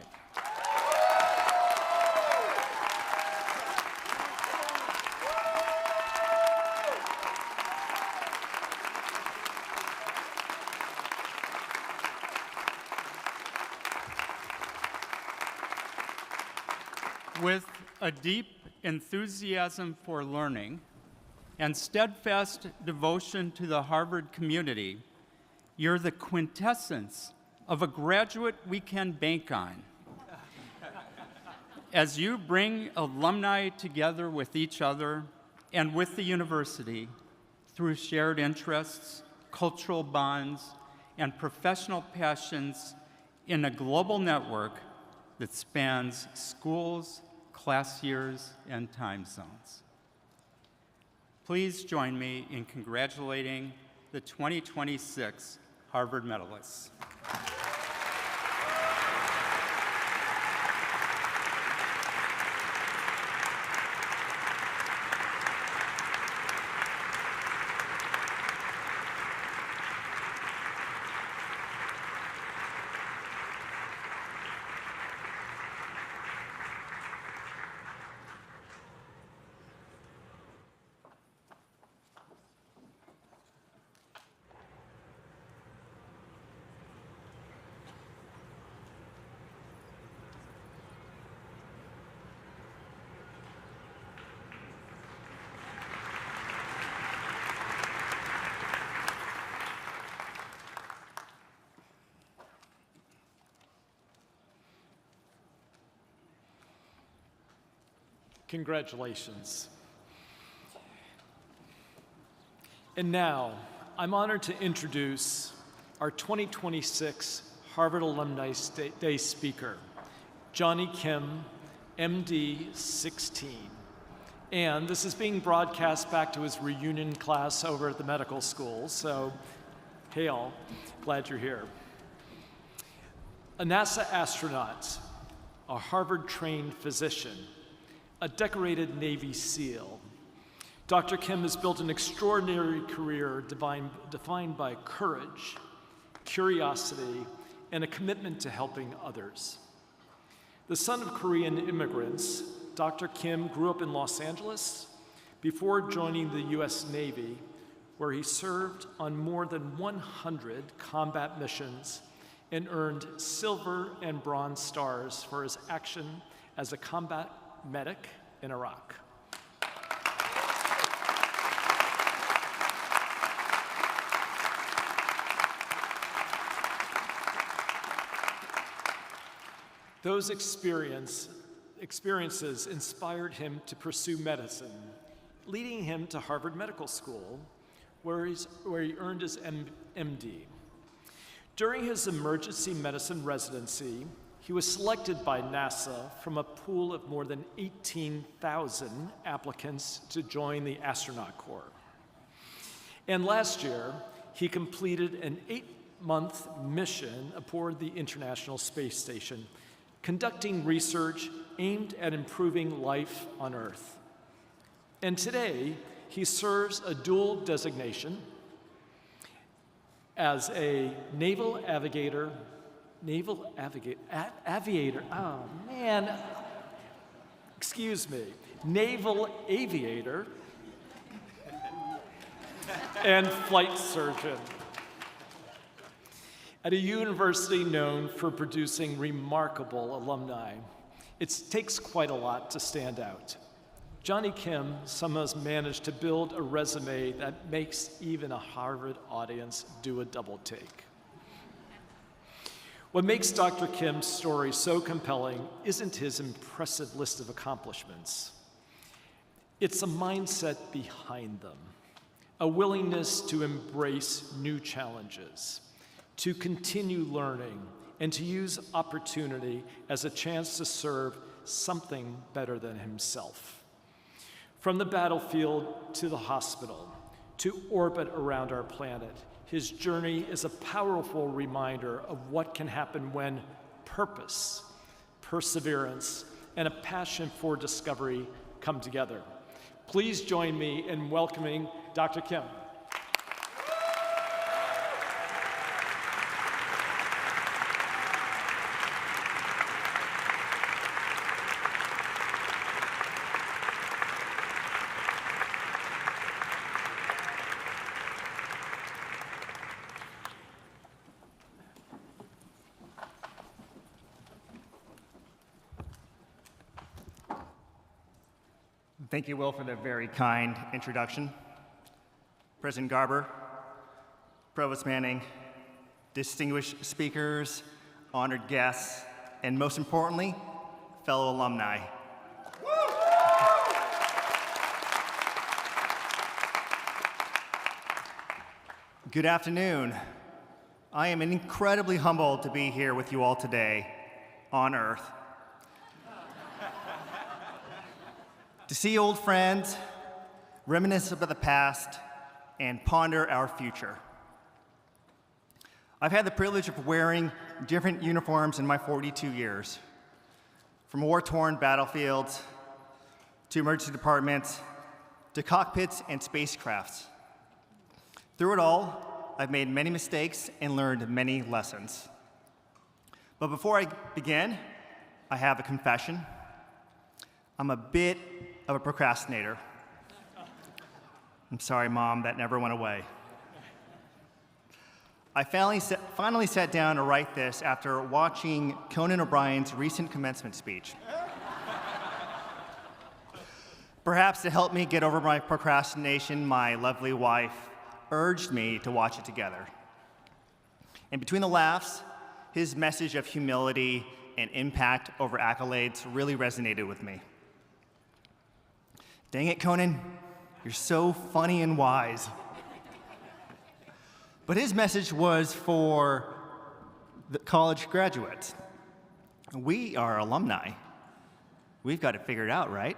With a deep enthusiasm for learning and steadfast devotion to the Harvard community, you're the quintessence of a graduate we can bank on. As you bring alumni together with each other and with the university through shared interests, cultural bonds, and professional passions in a global network that spans schools, class years, and time zones. Please join me in congratulating the 2026 Harvard medalists. Congratulations. And now, I'm honored to introduce our 2026 Harvard Alumni Day speaker, Johnny Kim, MD 16. And this is being broadcast back to his reunion class over at the medical school, so hey all, glad you're here. A NASA astronaut, a Harvard-trained physician, a decorated Navy SEAL, Dr. Kim has built an extraordinary career defined by courage, curiosity, and a commitment to helping others. The son of Korean immigrants, Dr. Kim grew up in Los Angeles before joining the US Navy, where he served on more than 100 combat missions and earned silver and bronze stars for his action as a combat medic in Iraq. Those experiences inspired him to pursue medicine, leading him to Harvard Medical School, where he earned his MD. During his emergency medicine residency, he was selected by NASA from a pool of more than 18,000 applicants to join the astronaut corps. And last year, he completed an 8-month mission aboard the International Space Station, conducting research aimed at improving life on Earth. And today, he serves a dual designation as a naval aviator, naval aviator and flight surgeon at a university known for producing remarkable alumni. It takes quite a lot to stand out. Johnny Kim somehow has managed to build a resume that makes even a Harvard audience do a double take. What makes Dr. Kim's story so compelling isn't his impressive list of accomplishments. It's a mindset behind them, a willingness to embrace new challenges, to continue learning, and to use opportunity as a chance to serve something better than himself. From the battlefield to the hospital, to orbit around our planet, his journey is a powerful reminder of what can happen when purpose, perseverance, and a passion for discovery come together. Please join me in welcoming Dr. Kim. Thank you, Will, for the very kind introduction. President Garber, Provost Manning, distinguished speakers, honored guests, and most importantly, fellow alumni. Good afternoon. I am incredibly humbled to be here with you all today on Earth. To see old friends, reminisce about the past, and ponder our future. I've had the privilege of wearing different uniforms in my 42 years, from war-torn battlefields to emergency departments to cockpits and spacecrafts. Through it all, I've made many mistakes and learned many lessons. But before I begin, I have a confession. I'm a bit of a procrastinator. I'm sorry, Mom, that never went away. I finally sat down to write this after watching Conan O'Brien's recent commencement speech. Perhaps to help me get over my procrastination, my lovely wife urged me to watch it together. And between the laughs, his message of humility and impact over accolades really resonated with me. Dang it, Conan, you're so funny and wise. But his message was for the college graduates. We are alumni. We've got it figured out, right?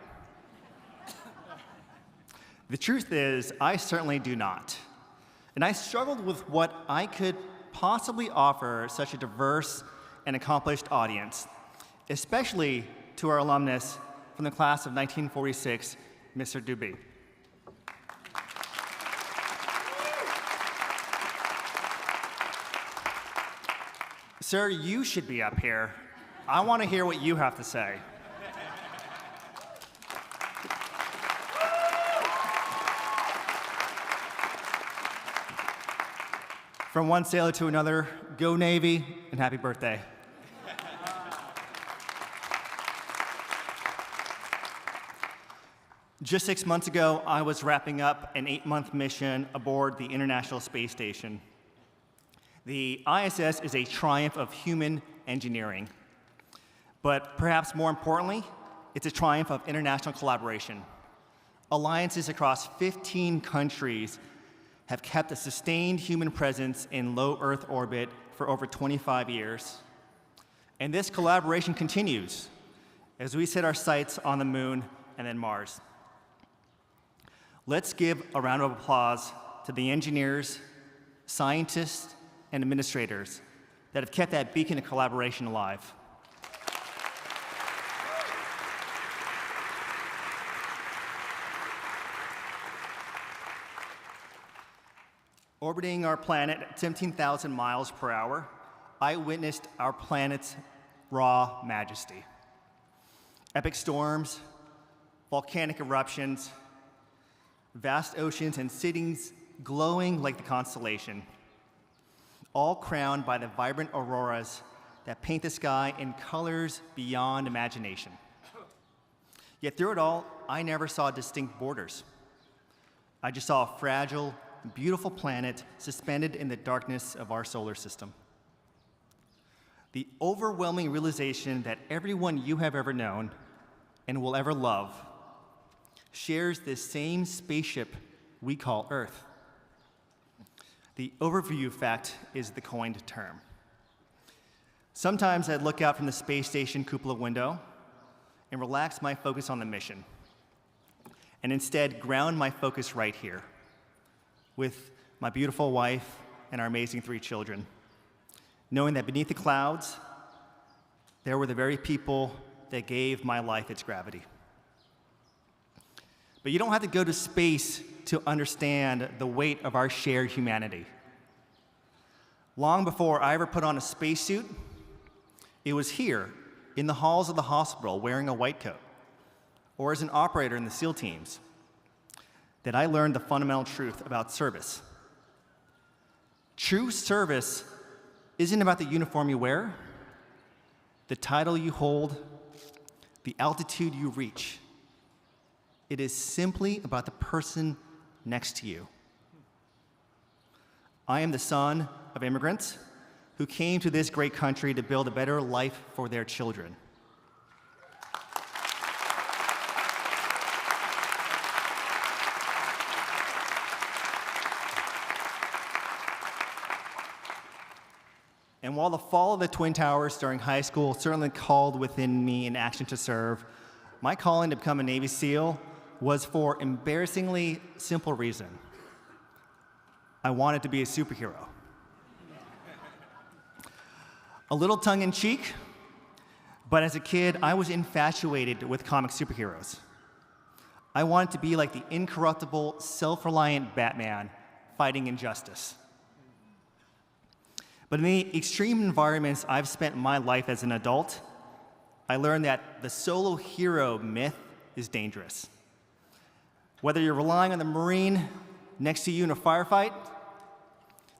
The truth is, I certainly do not. And I struggled with what I could possibly offer such a diverse and accomplished audience, especially to our alumnus from the class of 1946, Mr. Dubé. Sir, you should be up here. I want to hear what you have to say. From one sailor to another, go Navy, and happy birthday. Just 6 months ago, I was wrapping up an 8-month mission aboard the International Space Station. The ISS is a triumph of human engineering, but perhaps more importantly, it's a triumph of international collaboration. Alliances across 15 countries have kept a sustained human presence in low Earth orbit for over 25 years. And this collaboration continues as we set our sights on the moon and then Mars. Let's give a round of applause to the engineers, scientists, and administrators that have kept that beacon of collaboration alive. Orbiting our planet at 17,000 miles per hour, I witnessed our planet's raw majesty. Epic storms, volcanic eruptions, vast oceans, and cities glowing like the constellation, all crowned by the vibrant auroras that paint the sky in colors beyond imagination. Yet through it all, I never saw distinct borders. I just saw a fragile, beautiful planet suspended in the darkness of our solar system. The overwhelming realization that everyone you have ever known and will ever love shares this same spaceship we call Earth. The overview effect is the coined term. Sometimes I'd look out from the space station cupola window and relax my focus on the mission, and instead ground my focus right here with my beautiful wife and our amazing 3 children, knowing that beneath the clouds, there were the very people that gave my life its gravity. But you don't have to go to space to understand the weight of our shared humanity. Long before I ever put on a spacesuit, it was here, in the halls of the hospital, wearing a white coat, or as an operator in the SEAL teams, that I learned the fundamental truth about service. True service isn't about the uniform you wear, the title you hold, the altitude you reach. It is simply about the person next to you. I am the son of immigrants who came to this great country to build a better life for their children. And while the fall of the Twin Towers during high school certainly called within me an action to serve, my calling to become a Navy SEAL was for embarrassingly simple reason. I wanted to be a superhero. A little tongue-in-cheek, but as a kid, I was infatuated with comic superheroes. I wanted to be like the incorruptible, self-reliant Batman fighting injustice. But in the extreme environments I've spent my life as an adult, I learned that the solo hero myth is dangerous. Whether you're relying on the Marine next to you in a firefight,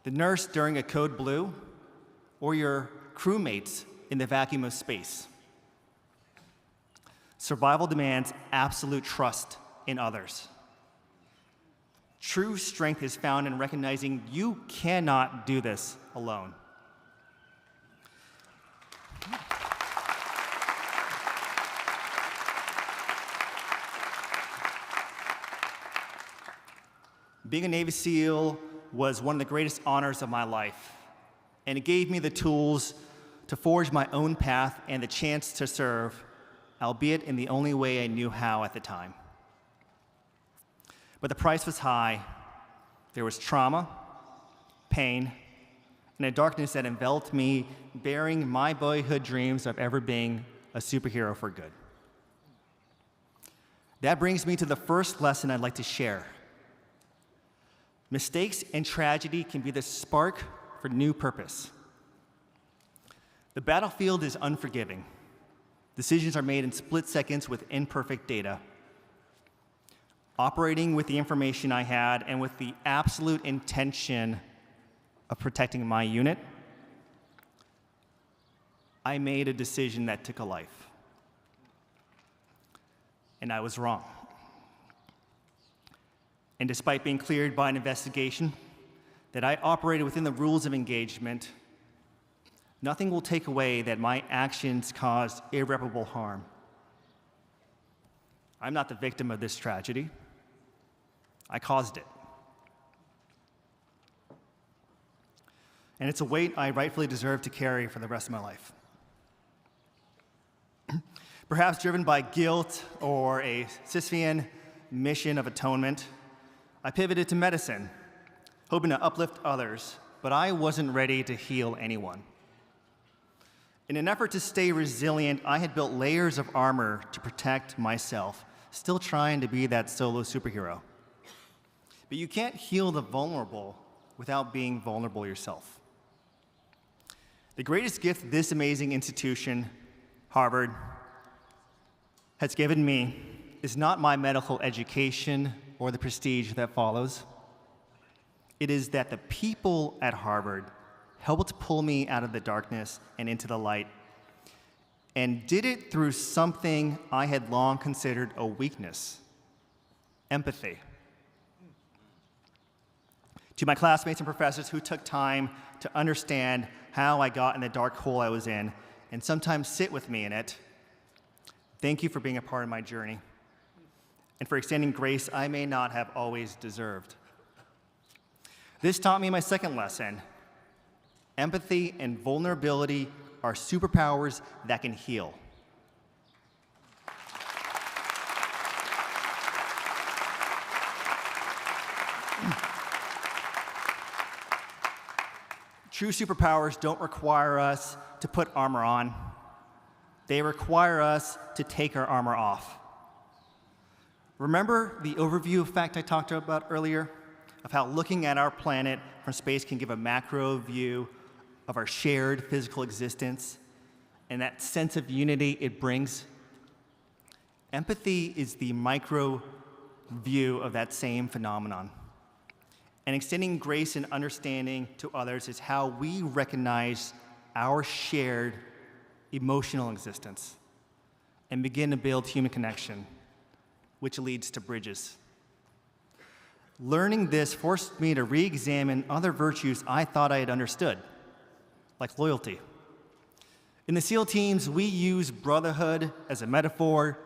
the nurse during a code blue, or your crewmates in the vacuum of space. Survival demands absolute trust in others. True strength is found in recognizing you cannot do this alone. Being a Navy SEAL was one of the greatest honors of my life, and it gave me the tools to forge my own path and the chance to serve, albeit in the only way I knew how at the time. But the price was high. There was trauma, pain, and a darkness that enveloped me, bearing my boyhood dreams of ever being a superhero for good. That brings me to the first lesson I'd like to share. Mistakes and tragedy can be the spark for new purpose. The battlefield is unforgiving. Decisions are made in split seconds with imperfect data. Operating with the information I had and with the absolute intention of protecting my unit, I made a decision that took a life. And I was wrong. And despite being cleared by an investigation that I operated within the rules of engagement, nothing will take away that my actions caused irreparable harm. I'm not the victim of this tragedy. I caused it. And it's a weight I rightfully deserve to carry for the rest of my life. Perhaps driven by guilt or a Sisyphean mission of atonement, I pivoted to medicine, hoping to uplift others, but I wasn't ready to heal anyone. In an effort to stay resilient, I had built layers of armor to protect myself, still trying to be that solo superhero. But you can't heal the vulnerable without being vulnerable yourself. The greatest gift this amazing institution, Harvard, has given me is not my medical education or the prestige that follows. It is that the people at Harvard helped pull me out of the darkness and into the light, and did it through something I had long considered a weakness: empathy. To my classmates and professors who took time to understand how I got in the dark hole I was in, and sometimes sit with me in it, thank you for being a part of my journey, and for extending grace I may not have always deserved. This taught me my second lesson. Empathy and vulnerability are superpowers that can heal. True superpowers don't require us to put armor on. They require us to take our armor off. Remember the overview effect I talked about earlier, of how looking at our planet from space can give a macro view of our shared physical existence and that sense of unity it brings? Empathy is the micro view of that same phenomenon. And extending grace and understanding to others is how we recognize our shared emotional existence and begin to build human connection, which leads to bridges. Learning this forced me to re-examine other virtues I thought I had understood, like loyalty. In the SEAL teams, we use brotherhood as a metaphor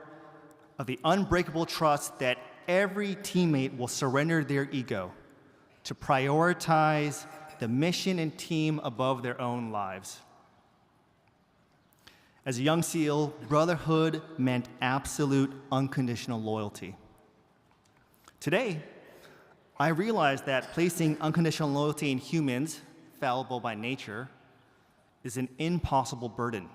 of the unbreakable trust that every teammate will surrender their ego to prioritize the mission and team above their own lives. As a young SEAL, brotherhood meant absolute unconditional loyalty. Today, I realized that placing unconditional loyalty in humans, fallible by nature, is an impossible burden.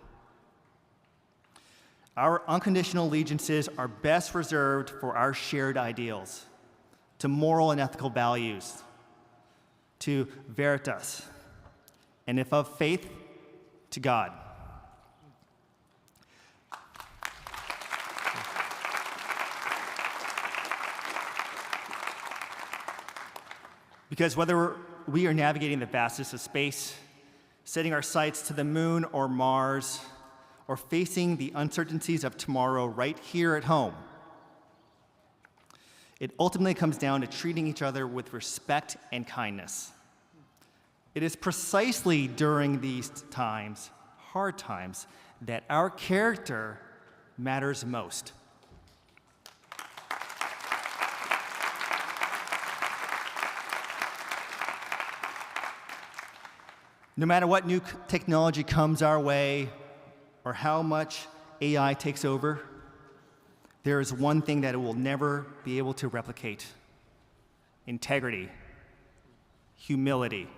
Our unconditional allegiances are best reserved for our shared ideals, to moral and ethical values, to veritas, and if of faith, to God. Because whether we are navigating the vastness of space, setting our sights to the moon or Mars, or facing the uncertainties of tomorrow right here at home, it ultimately comes down to treating each other with respect and kindness. It is precisely during these times, hard times, that our character matters most. No matter what new technology comes our way or how much AI takes over, there is one thing that it will never be able to replicate: integrity, humility,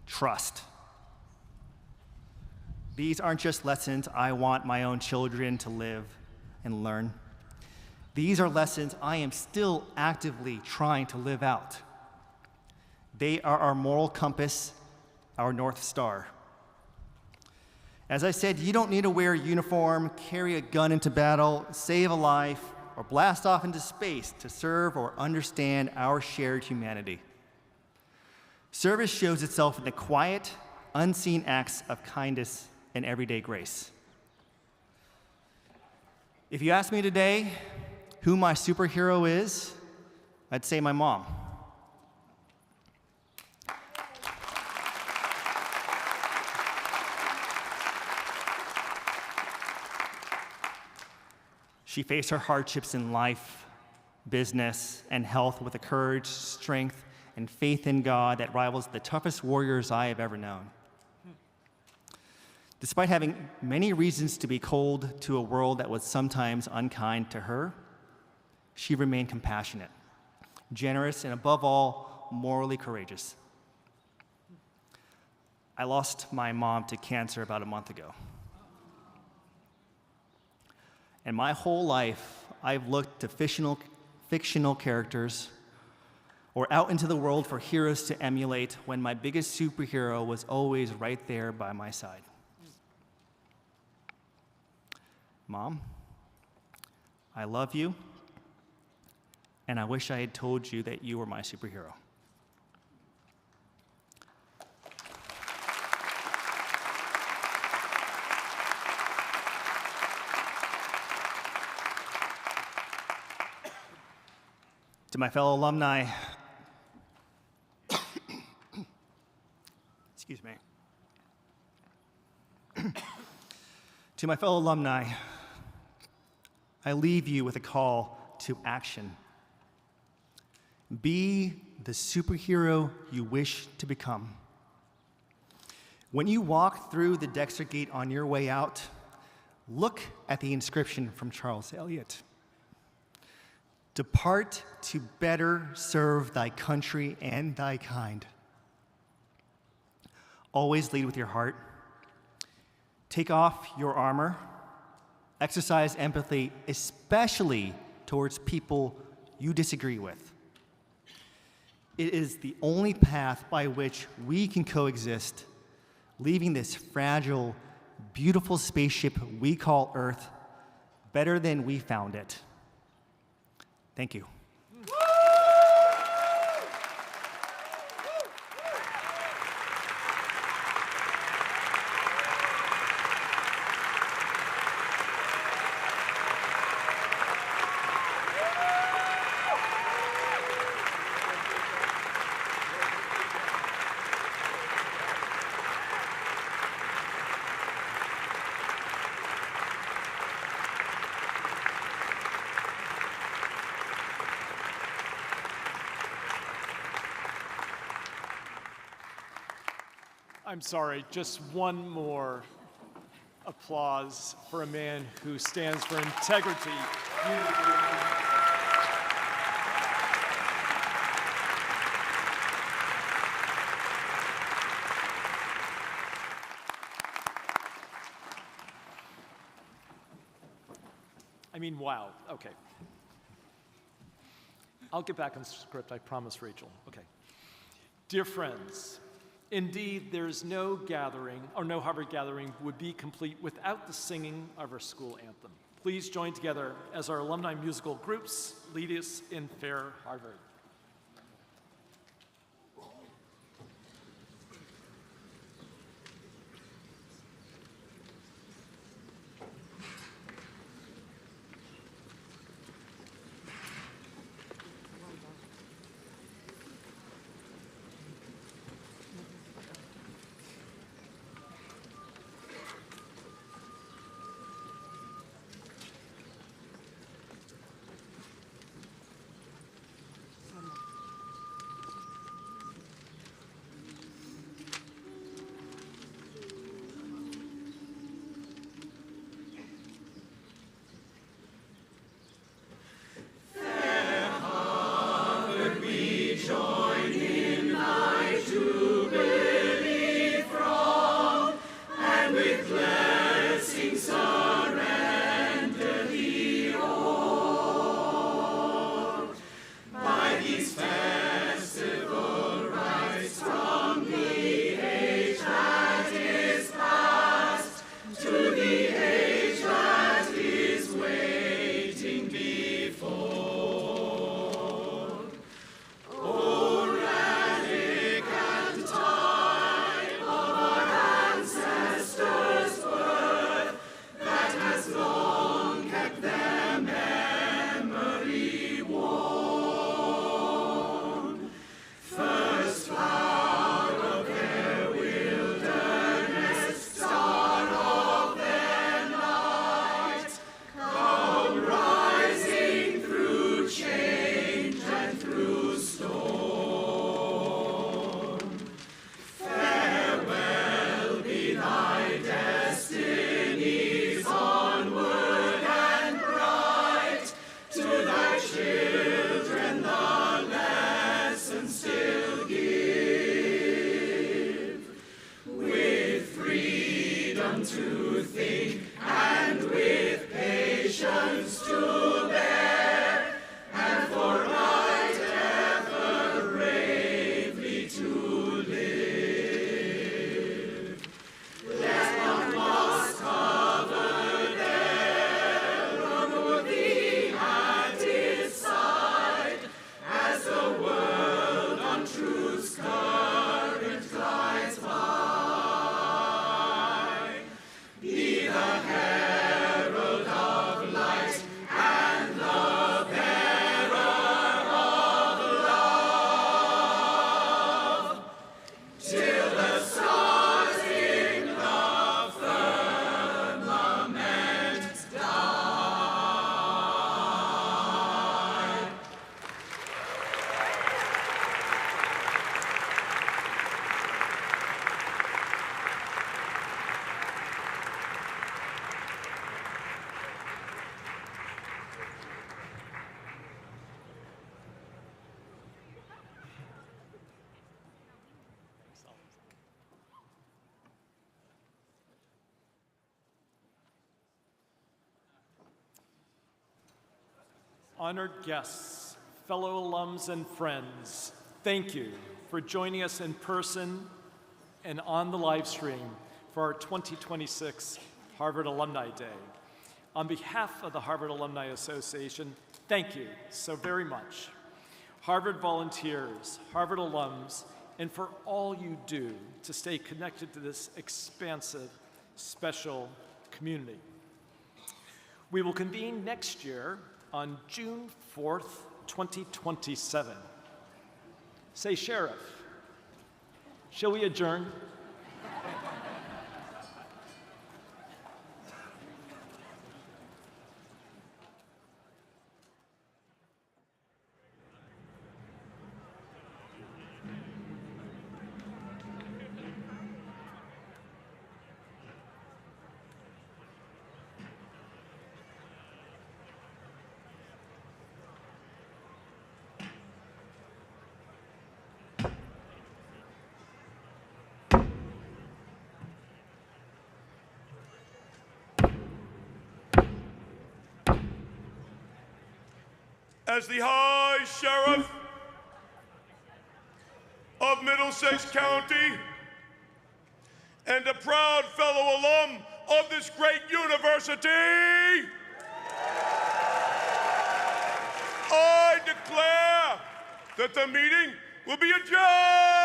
trust. These aren't just lessons I want my own children to live and learn. These are lessons I am still actively trying to live out. They are our moral compass, our North Star. As I said, you don't need to wear a uniform, carry a gun into battle, save a life, or blast off into space to serve or understand our shared humanity. Service shows itself in the quiet, unseen acts of kindness and everyday grace. If you ask me today who my superhero is, I'd say my mom. She faced her hardships in life, business, and health with a courage, strength, and faith in God that rivals the toughest warriors I have ever known. Despite having many reasons to be cold to a world that was sometimes unkind to her, she remained compassionate, generous, and above all, morally courageous. I lost my mom to cancer about a month ago. And my whole life, I've looked to fictional characters or out into the world for heroes to emulate when my biggest superhero was always right there by my side. Mom, I love you, and I wish I had told you that you were my superhero. To my fellow alumni, excuse me. To my fellow alumni, I leave you with a call to action. Be the superhero you wish to become. When you walk through the Dexter Gate on your way out, look at the inscription from Charles Eliot. Depart to better serve thy country and thy kind. Always lead with your heart. Take off your armor. Exercise empathy, especially towards people you disagree with. It is the only path by which we can coexist, leaving this fragile, beautiful spaceship we call Earth better than we found it. Thank you. I'm sorry, just one more applause for a man who stands for integrity, unity. I mean, wow. Okay. I'll get back on script, I promise, Rachel. Okay. Dear friends, indeed, there's no gathering, or no Harvard gathering would be complete without the singing of our school anthem. Please join together as our alumni musical groups lead us in Fair Harvard. Honored guests, fellow alums and friends, thank you for joining us in person and on the live stream for our 2026 Harvard Alumni Day. On behalf of the Harvard Alumni Association, thank you so very much. Harvard volunteers, Harvard alums, and for all you do to stay connected to this expansive, special community. We will convene next year on June 4th, 2027. Say, Sheriff, shall we adjourn? as the High Sheriff of Middlesex County and a proud fellow alum of this great university, I declare that the meeting will be adjourned.